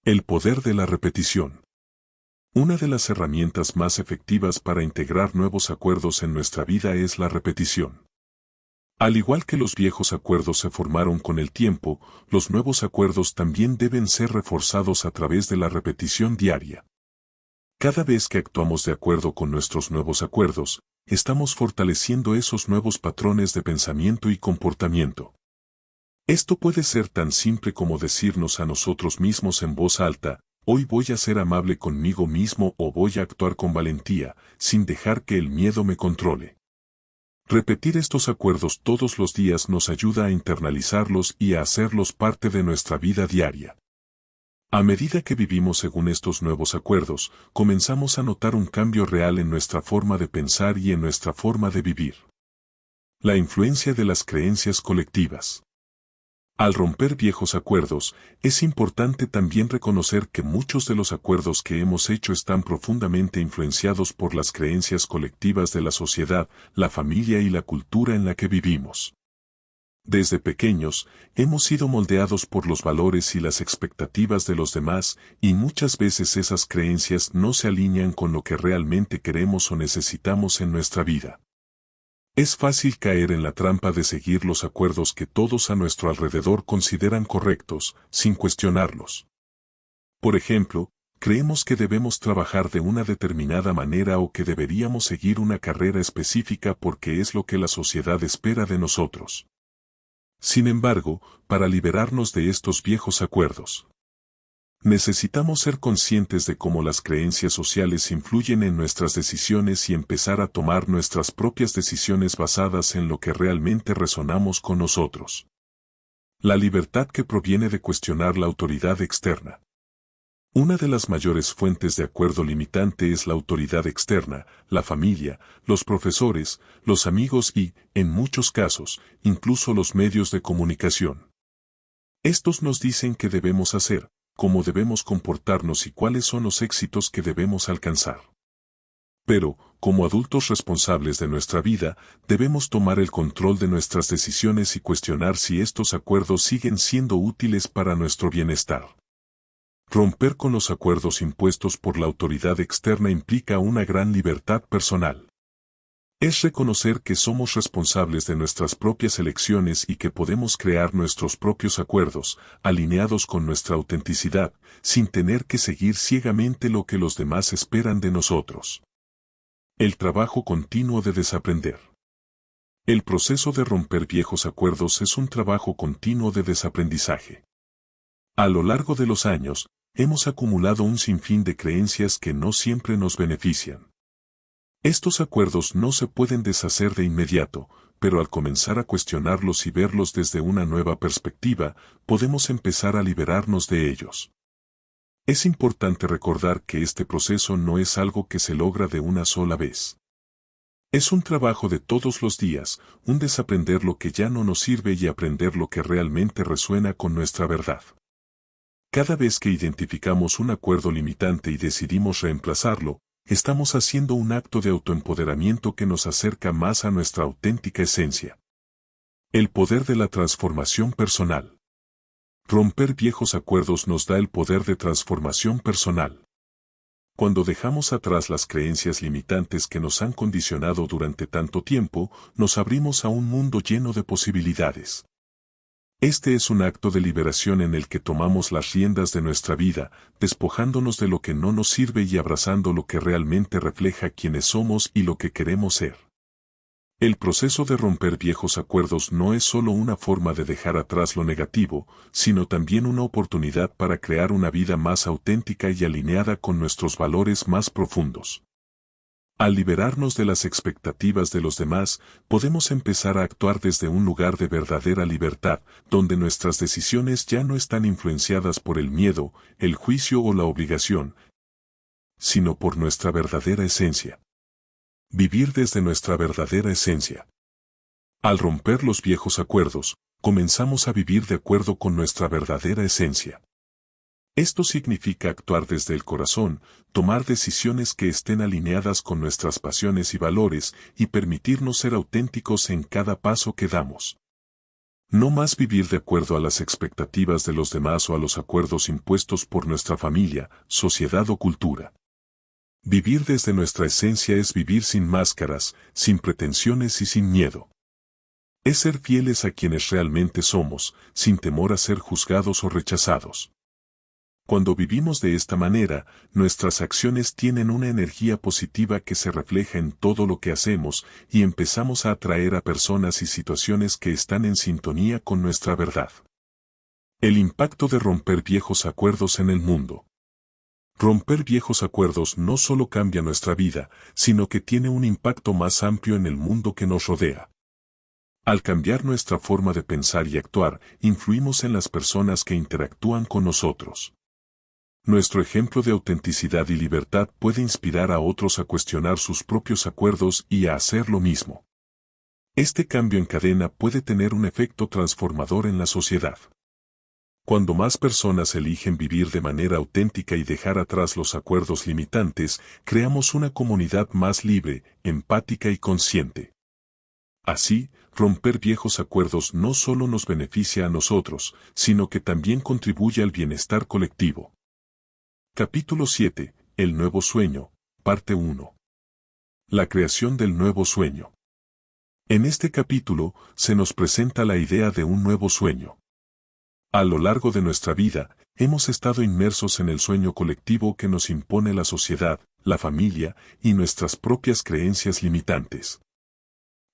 El poder de la repetición. Una de las herramientas más efectivas para integrar nuevos acuerdos en nuestra vida es la repetición. Al igual que los viejos acuerdos se formaron con el tiempo, los nuevos acuerdos también deben ser reforzados a través de la repetición diaria. Cada vez que actuamos de acuerdo con nuestros nuevos acuerdos, estamos fortaleciendo esos nuevos patrones de pensamiento y comportamiento. Esto puede ser tan simple como decirnos a nosotros mismos en voz alta, hoy voy a ser amable conmigo mismo o voy a actuar con valentía, sin dejar que el miedo me controle. Repetir estos acuerdos todos los días nos ayuda a internalizarlos y a hacerlos parte de nuestra vida diaria. A medida que vivimos según estos nuevos acuerdos, comenzamos a notar un cambio real en nuestra forma de pensar y en nuestra forma de vivir. La influencia de las creencias colectivas. Al romper viejos acuerdos, es importante también reconocer que muchos de los acuerdos que hemos hecho están profundamente influenciados por las creencias colectivas de la sociedad, la familia y la cultura en la que vivimos. Desde pequeños, hemos sido moldeados por los valores y las expectativas de los demás, y muchas veces esas creencias no se alinean con lo que realmente queremos o necesitamos en nuestra vida. Es fácil caer en la trampa de seguir los acuerdos que todos a nuestro alrededor consideran correctos, sin cuestionarlos. Por ejemplo, creemos que debemos trabajar de una determinada manera o que deberíamos seguir una carrera específica porque es lo que la sociedad espera de nosotros. Sin embargo, para liberarnos de estos viejos acuerdos, necesitamos ser conscientes de cómo las creencias sociales influyen en nuestras decisiones y empezar a tomar nuestras propias decisiones basadas en lo que realmente resonamos con nosotros. La libertad que proviene de cuestionar la autoridad externa. Una de las mayores fuentes de acuerdo limitante es la autoridad externa, la familia, los profesores, los amigos y, en muchos casos, incluso los medios de comunicación. Estos nos dicen qué debemos hacer, cómo debemos comportarnos y cuáles son los éxitos que debemos alcanzar. Pero, como adultos responsables de nuestra vida, debemos tomar el control de nuestras decisiones y cuestionar si estos acuerdos siguen siendo útiles para nuestro bienestar. Romper con los acuerdos impuestos por la autoridad externa implica una gran libertad personal. Es reconocer que somos responsables de nuestras propias elecciones y que podemos crear nuestros propios acuerdos, alineados con nuestra autenticidad, sin tener que seguir ciegamente lo que los demás esperan de nosotros. El trabajo continuo de desaprender. El proceso de romper viejos acuerdos es un trabajo continuo de desaprendizaje. A lo largo de los años, hemos acumulado un sinfín de creencias que no siempre nos benefician. Estos acuerdos no se pueden deshacer de inmediato, pero al comenzar a cuestionarlos y verlos desde una nueva perspectiva, podemos empezar a liberarnos de ellos. Es importante recordar que este proceso no es algo que se logra de una sola vez. Es un trabajo de todos los días, un desaprender lo que ya no nos sirve y aprender lo que realmente resuena con nuestra verdad. Cada vez que identificamos un acuerdo limitante y decidimos reemplazarlo, estamos haciendo un acto de autoempoderamiento que nos acerca más a nuestra auténtica esencia. El poder de la transformación personal. Romper viejos acuerdos nos da el poder de transformación personal. Cuando dejamos atrás las creencias limitantes que nos han condicionado durante tanto tiempo, nos abrimos a un mundo lleno de posibilidades. Este es un acto de liberación en el que tomamos las riendas de nuestra vida, despojándonos de lo que no nos sirve y abrazando lo que realmente refleja quiénes somos y lo que queremos ser. El proceso de romper viejos acuerdos no es solo una forma de dejar atrás lo negativo, sino también una oportunidad para crear una vida más auténtica y alineada con nuestros valores más profundos. Al liberarnos de las expectativas de los demás, podemos empezar a actuar desde un lugar de verdadera libertad, donde nuestras decisiones ya no están influenciadas por el miedo, el juicio o la obligación, sino por nuestra verdadera esencia. Vivir desde nuestra verdadera esencia. Al romper los viejos acuerdos, comenzamos a vivir de acuerdo con nuestra verdadera esencia. Esto significa actuar desde el corazón, tomar decisiones que estén alineadas con nuestras pasiones y valores y permitirnos ser auténticos en cada paso que damos. No más vivir de acuerdo a las expectativas de los demás o a los acuerdos impuestos por nuestra familia, sociedad o cultura. Vivir desde nuestra esencia es vivir sin máscaras, sin pretensiones y sin miedo. Es ser fieles a quienes realmente somos, sin temor a ser juzgados o rechazados. Cuando vivimos de esta manera, nuestras acciones tienen una energía positiva que se refleja en todo lo que hacemos y empezamos a atraer a personas y situaciones que están en sintonía con nuestra verdad. El impacto de romper viejos acuerdos en el mundo. Romper viejos acuerdos no solo cambia nuestra vida, sino que tiene un impacto más amplio en el mundo que nos rodea. Al cambiar nuestra forma de pensar y actuar, influimos en las personas que interactúan con nosotros. Nuestro ejemplo de autenticidad y libertad puede inspirar a otros a cuestionar sus propios acuerdos y a hacer lo mismo. Este cambio en cadena puede tener un efecto transformador en la sociedad. Cuando más personas eligen vivir de manera auténtica y dejar atrás los acuerdos limitantes, creamos una comunidad más libre, empática y consciente. Así, romper viejos acuerdos no solo nos beneficia a nosotros, sino que también contribuye al bienestar colectivo. Capítulo 7. El nuevo sueño, parte 1. La creación del nuevo sueño. En este capítulo, se nos presenta la idea de un nuevo sueño. A lo largo de nuestra vida, hemos estado inmersos en el sueño colectivo que nos impone la sociedad, la familia y nuestras propias creencias limitantes.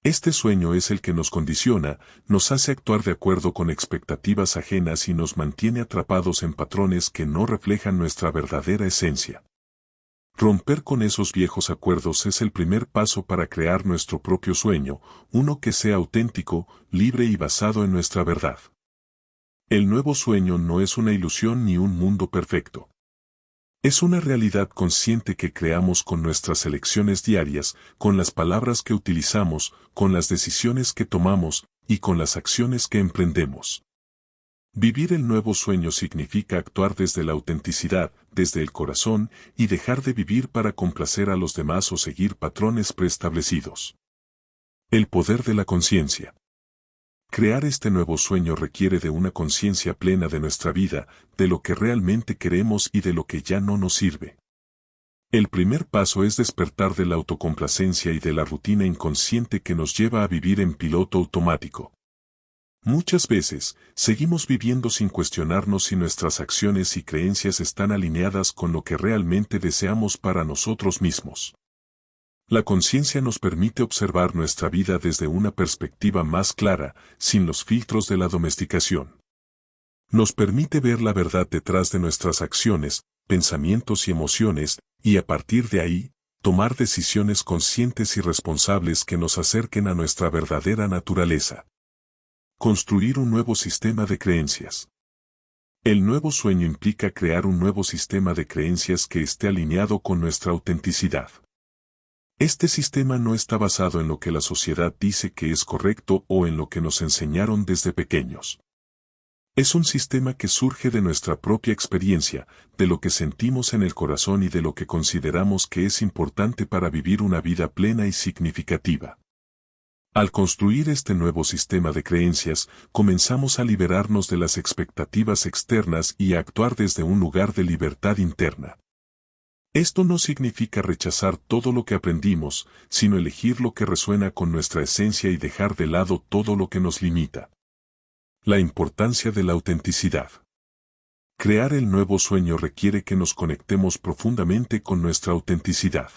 Este sueño es el que nos condiciona, nos hace actuar de acuerdo con expectativas ajenas y nos mantiene atrapados en patrones que no reflejan nuestra verdadera esencia. Romper con esos viejos acuerdos es el primer paso para crear nuestro propio sueño, uno que sea auténtico, libre y basado en nuestra verdad. El nuevo sueño no es una ilusión ni un mundo perfecto. Es una realidad consciente que creamos con nuestras elecciones diarias, con las palabras que utilizamos, con las decisiones que tomamos y con las acciones que emprendemos. Vivir el nuevo sueño significa actuar desde la autenticidad, desde el corazón, y dejar de vivir para complacer a los demás o seguir patrones preestablecidos. El poder de la conciencia. Crear este nuevo sueño requiere de una conciencia plena de nuestra vida, de lo que realmente queremos y de lo que ya no nos sirve. El primer paso es despertar de la autocomplacencia y de la rutina inconsciente que nos lleva a vivir en piloto automático. Muchas veces, seguimos viviendo sin cuestionarnos si nuestras acciones y creencias están alineadas con lo que realmente deseamos para nosotros mismos. La conciencia nos permite observar nuestra vida desde una perspectiva más clara, sin los filtros de la domesticación. Nos permite ver la verdad detrás de nuestras acciones, pensamientos y emociones, y a partir de ahí, tomar decisiones conscientes y responsables que nos acerquen a nuestra verdadera naturaleza. Construir un nuevo sistema de creencias. El nuevo sueño implica crear un nuevo sistema de creencias que esté alineado con nuestra autenticidad. Este sistema no está basado en lo que la sociedad dice que es correcto o en lo que nos enseñaron desde pequeños. Es un sistema que surge de nuestra propia experiencia, de lo que sentimos en el corazón y de lo que consideramos que es importante para vivir una vida plena y significativa. Al construir este nuevo sistema de creencias, comenzamos a liberarnos de las expectativas externas y a actuar desde un lugar de libertad interna. Esto no significa rechazar todo lo que aprendimos, sino elegir lo que resuena con nuestra esencia y dejar de lado todo lo que nos limita. La importancia de la autenticidad. Crear el nuevo sueño requiere que nos conectemos profundamente con nuestra autenticidad.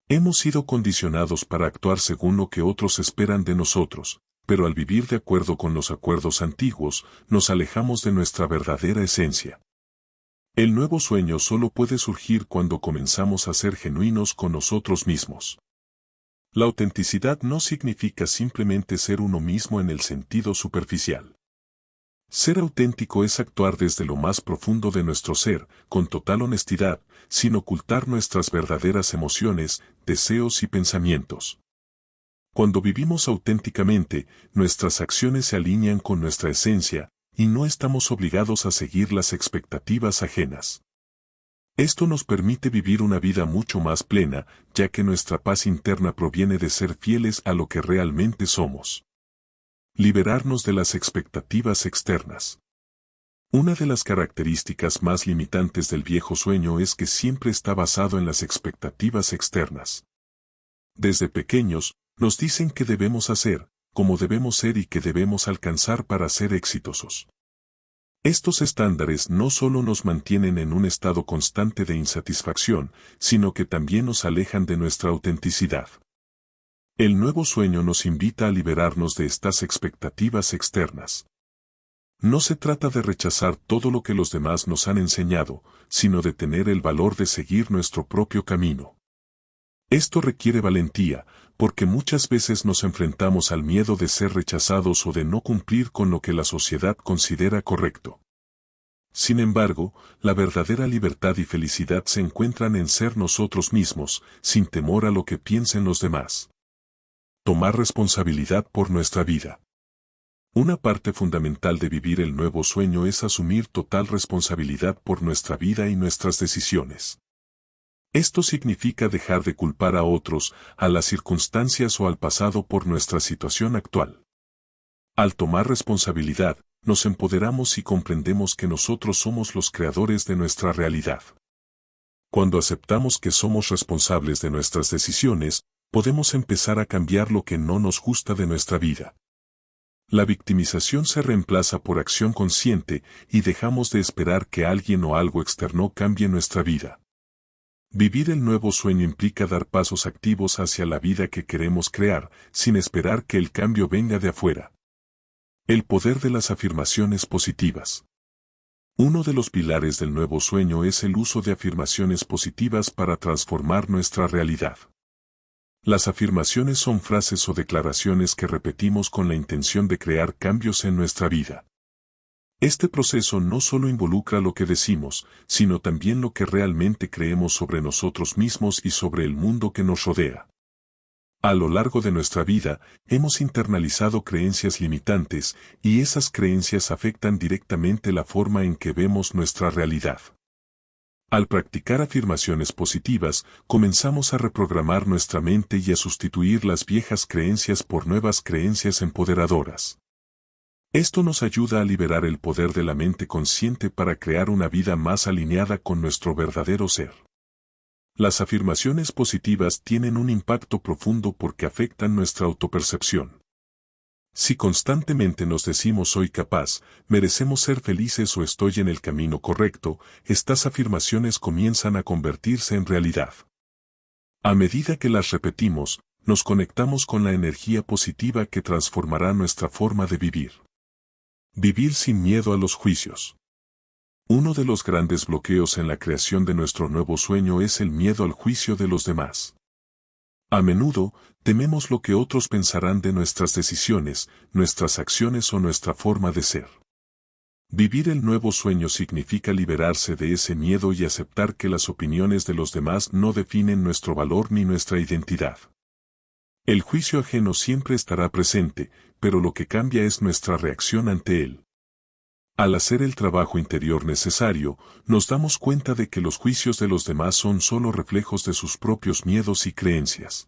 Hemos sido condicionados para actuar según lo que otros esperan de nosotros, pero al vivir de acuerdo con los acuerdos antiguos, nos alejamos de nuestra verdadera esencia. El nuevo sueño solo puede surgir cuando comenzamos a ser genuinos con nosotros mismos. La autenticidad no significa simplemente ser uno mismo en el sentido superficial. Ser auténtico es actuar desde lo más profundo de nuestro ser, con total honestidad, sin ocultar nuestras verdaderas emociones, deseos y pensamientos. Cuando vivimos auténticamente, nuestras acciones se alinean con nuestra esencia, y no estamos obligados a seguir las expectativas ajenas. Esto nos permite vivir una vida mucho más plena, ya que nuestra paz interna proviene de ser fieles a lo que realmente somos. Liberarnos de las expectativas externas. Una de las características más limitantes del viejo sueño es que siempre está basado en las expectativas externas. Desde pequeños, nos dicen qué debemos hacer, cómo debemos ser y qué debemos alcanzar para ser exitosos. Estos estándares no solo nos mantienen en un estado constante de insatisfacción, sino que también nos alejan de nuestra autenticidad. El nuevo sueño nos invita a liberarnos de estas expectativas externas. No se trata de rechazar todo lo que los demás nos han enseñado, sino de tener el valor de seguir nuestro propio camino. Esto requiere valentía, porque muchas veces nos enfrentamos al miedo de ser rechazados o de no cumplir con lo que la sociedad considera correcto. Sin embargo, la verdadera libertad y felicidad se encuentran en ser nosotros mismos, sin temor a lo que piensen los demás. Tomar responsabilidad por nuestra vida. Una parte fundamental de vivir el nuevo sueño es asumir total responsabilidad por nuestra vida y nuestras decisiones. Esto significa dejar de culpar a otros, a las circunstancias o al pasado por nuestra situación actual. Al tomar responsabilidad, nos empoderamos y comprendemos que nosotros somos los creadores de nuestra realidad. Cuando aceptamos que somos responsables de nuestras decisiones, podemos empezar a cambiar lo que no nos gusta de nuestra vida. La victimización se reemplaza por acción consciente y dejamos de esperar que alguien o algo externo cambie nuestra vida. Vivir el nuevo sueño implica dar pasos activos hacia la vida que queremos crear, sin esperar que el cambio venga de afuera. El poder de las afirmaciones positivas. Uno de los pilares del nuevo sueño es el uso de afirmaciones positivas para transformar nuestra realidad. Las afirmaciones son frases o declaraciones que repetimos con la intención de crear cambios en nuestra vida. Este proceso no solo involucra lo que decimos, sino también lo que realmente creemos sobre nosotros mismos y sobre el mundo que nos rodea. A lo largo de nuestra vida, hemos internalizado creencias limitantes, y esas creencias afectan directamente la forma en que vemos nuestra realidad. Al practicar afirmaciones positivas, comenzamos a reprogramar nuestra mente y a sustituir las viejas creencias por nuevas creencias empoderadoras. Esto nos ayuda a liberar el poder de la mente consciente para crear una vida más alineada con nuestro verdadero ser. Las afirmaciones positivas tienen un impacto profundo porque afectan nuestra autopercepción. Si constantemente nos decimos soy capaz, merecemos ser felices o estoy en el camino correcto, estas afirmaciones comienzan a convertirse en realidad. A medida que las repetimos, nos conectamos con la energía positiva que transformará nuestra forma de vivir. Vivir sin miedo a los juicios. Uno de los grandes bloqueos en la creación de nuestro nuevo sueño es el miedo al juicio de los demás. A menudo, tememos lo que otros pensarán de nuestras decisiones, nuestras acciones o nuestra forma de ser. Vivir el nuevo sueño significa liberarse de ese miedo y aceptar que las opiniones de los demás no definen nuestro valor ni nuestra identidad. El juicio ajeno siempre estará presente, pero lo que cambia es nuestra reacción ante él. Al hacer el trabajo interior necesario, nos damos cuenta de que los juicios de los demás son solo reflejos de sus propios miedos y creencias.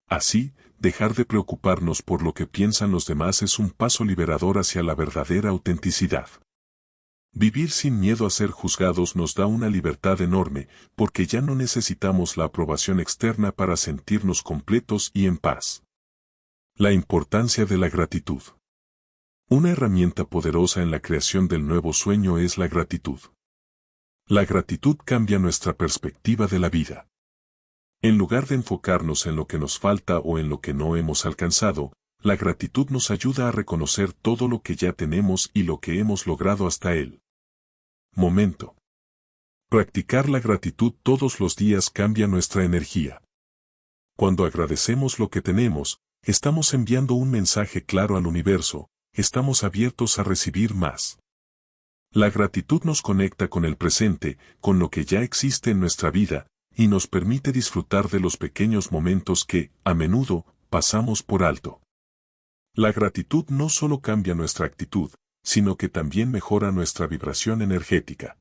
Así, dejar de preocuparnos por lo que piensan los demás es un paso liberador hacia la verdadera autenticidad. Vivir sin miedo a ser juzgados nos da una libertad enorme, porque ya no necesitamos la aprobación externa para sentirnos completos y en paz. La importancia de la gratitud. Una herramienta poderosa en la creación del nuevo sueño es la gratitud. La gratitud cambia nuestra perspectiva de la vida. En lugar de enfocarnos en lo que nos falta o en lo que no hemos alcanzado, la gratitud nos ayuda a reconocer todo lo que ya tenemos y lo que hemos logrado hasta el momento. Practicar la gratitud todos los días cambia nuestra energía. Cuando agradecemos lo que tenemos, estamos enviando un mensaje claro al universo: estamos abiertos a recibir más. La gratitud nos conecta con el presente, con lo que ya existe en nuestra vida, y nos permite disfrutar de los pequeños momentos que, a menudo, pasamos por alto. La gratitud no solo cambia nuestra actitud, sino que también mejora nuestra vibración energética.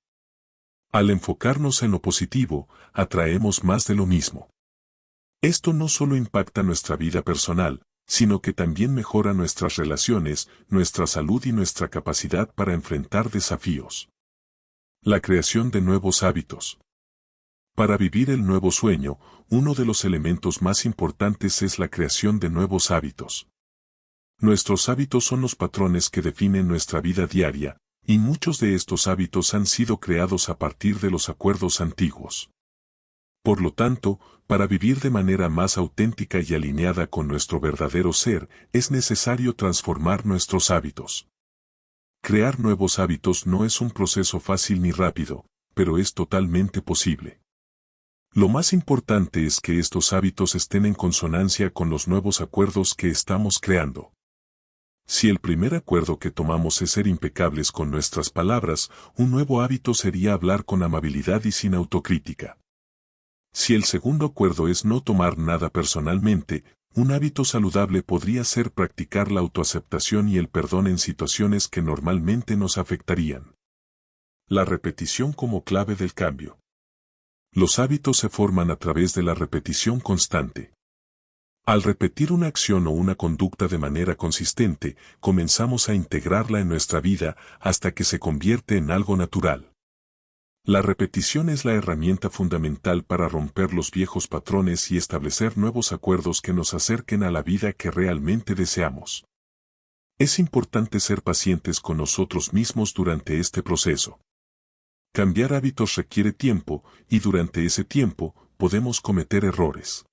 Al enfocarnos en lo positivo, atraemos más de lo mismo. Esto no solo impacta nuestra vida personal, sino que también mejora nuestras relaciones, nuestra salud y nuestra capacidad para enfrentar desafíos. La creación de nuevos hábitos. Para vivir el nuevo sueño, uno de los elementos más importantes es la creación de nuevos hábitos. Nuestros hábitos son los patrones que definen nuestra vida diaria, y muchos de estos hábitos han sido creados a partir de los acuerdos antiguos. Por lo tanto, para vivir de manera más auténtica y alineada con nuestro verdadero ser, es necesario transformar nuestros hábitos. Crear nuevos hábitos no es un proceso fácil ni rápido, pero es totalmente posible. Lo más importante es que estos hábitos estén en consonancia con los nuevos acuerdos que estamos creando. Si el primer acuerdo que tomamos es ser impecables con nuestras palabras, un nuevo hábito sería hablar con amabilidad y sin autocrítica. Si el segundo acuerdo es no tomar nada personalmente, un hábito saludable podría ser practicar la autoaceptación y el perdón en situaciones que normalmente nos afectarían. La repetición como clave del cambio. Los hábitos se forman a través de la repetición constante. Al repetir una acción o una conducta de manera consistente, comenzamos a integrarla en nuestra vida hasta que se convierte en algo natural. La repetición es la herramienta fundamental para romper los viejos patrones y establecer nuevos acuerdos que nos acerquen a la vida que realmente deseamos. Es importante ser pacientes con nosotros mismos durante este proceso. Cambiar hábitos requiere tiempo, y durante ese tiempo, podemos cometer errores.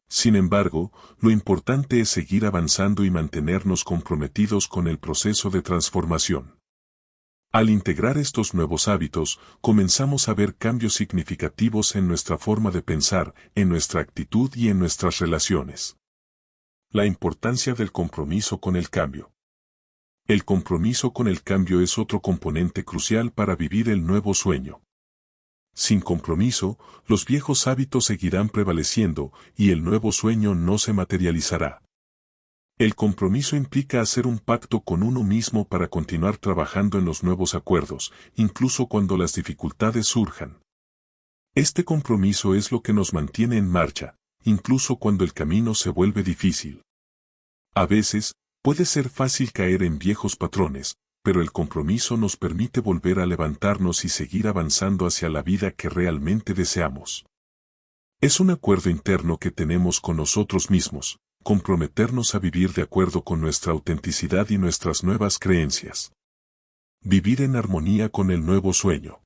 Sin embargo, lo importante es seguir avanzando y mantenernos comprometidos con el proceso de transformación. Al integrar estos nuevos hábitos, comenzamos a ver cambios significativos en nuestra forma de pensar, en nuestra actitud y en nuestras relaciones. La importancia del compromiso con el cambio. El compromiso con el cambio es otro componente crucial para vivir el nuevo sueño. Sin compromiso, los viejos hábitos seguirán prevaleciendo y el nuevo sueño no se materializará. El compromiso implica hacer un pacto con uno mismo para continuar trabajando en los nuevos acuerdos, incluso cuando las dificultades surjan. Este compromiso es lo que nos mantiene en marcha, incluso cuando el camino se vuelve difícil. A veces, puede ser fácil caer en viejos patrones, pero el compromiso nos permite volver a levantarnos y seguir avanzando hacia la vida que realmente deseamos. Es un acuerdo interno que tenemos con nosotros mismos, comprometernos a vivir de acuerdo con nuestra autenticidad y nuestras nuevas creencias. Vivir en armonía con el nuevo sueño.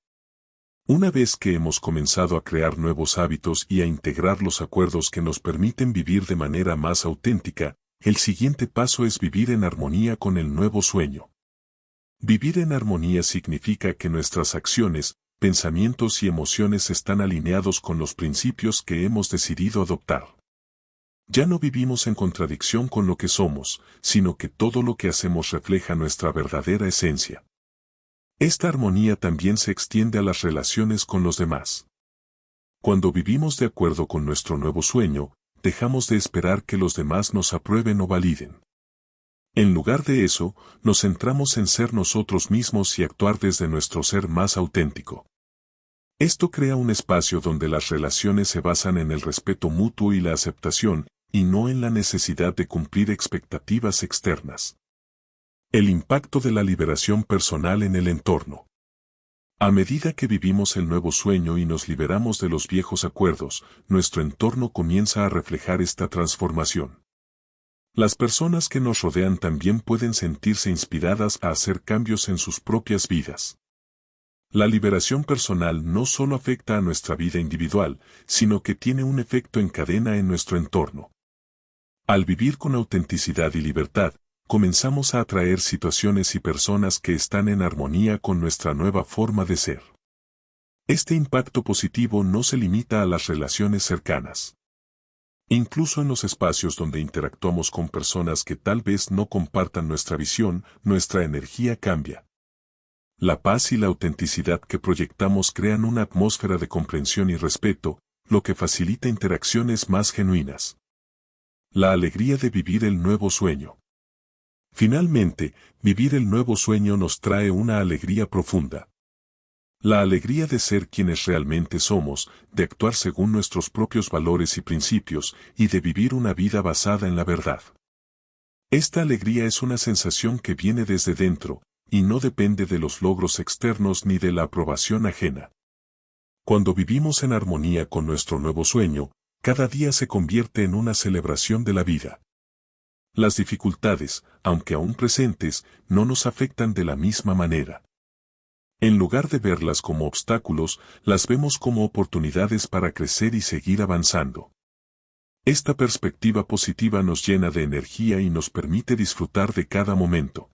Una vez que hemos comenzado a crear nuevos hábitos y a integrar los acuerdos que nos permiten vivir de manera más auténtica, el siguiente paso es vivir en armonía con el nuevo sueño. Vivir en armonía significa que nuestras acciones, pensamientos y emociones están alineados con los principios que hemos decidido adoptar. Ya no vivimos en contradicción con lo que somos, sino que todo lo que hacemos refleja nuestra verdadera esencia. Esta armonía también se extiende a las relaciones con los demás. Cuando vivimos de acuerdo con nuestro nuevo sueño, dejamos de esperar que los demás nos aprueben o validen. En lugar de eso, nos centramos en ser nosotros mismos y actuar desde nuestro ser más auténtico. Esto crea un espacio donde las relaciones se basan en el respeto mutuo y la aceptación, y no en la necesidad de cumplir expectativas externas. El impacto de la liberación personal en el entorno. A medida que vivimos el nuevo sueño y nos liberamos de los viejos acuerdos, nuestro entorno comienza a reflejar esta transformación. Las personas que nos rodean también pueden sentirse inspiradas a hacer cambios en sus propias vidas. La liberación personal no solo afecta a nuestra vida individual, sino que tiene un efecto en cadena en nuestro entorno. Al vivir con autenticidad y libertad, comenzamos a atraer situaciones y personas que están en armonía con nuestra nueva forma de ser. Este impacto positivo no se limita a las relaciones cercanas. Incluso en los espacios donde interactuamos con personas que tal vez no compartan nuestra visión, nuestra energía cambia. La paz y la autenticidad que proyectamos crean una atmósfera de comprensión y respeto, lo que facilita interacciones más genuinas. La alegría de vivir el nuevo sueño. Finalmente, vivir el nuevo sueño nos trae una alegría profunda. La alegría de ser quienes realmente somos, de actuar según nuestros propios valores y principios, y de vivir una vida basada en la verdad. Esta alegría es una sensación que viene desde dentro, y no depende de los logros externos ni de la aprobación ajena. Cuando vivimos en armonía con nuestro nuevo sueño, cada día se convierte en una celebración de la vida. Las dificultades, aunque aún presentes, no nos afectan de la misma manera. En lugar de verlas como obstáculos, las vemos como oportunidades para crecer y seguir avanzando. Esta perspectiva positiva nos llena de energía y nos permite disfrutar de cada momento.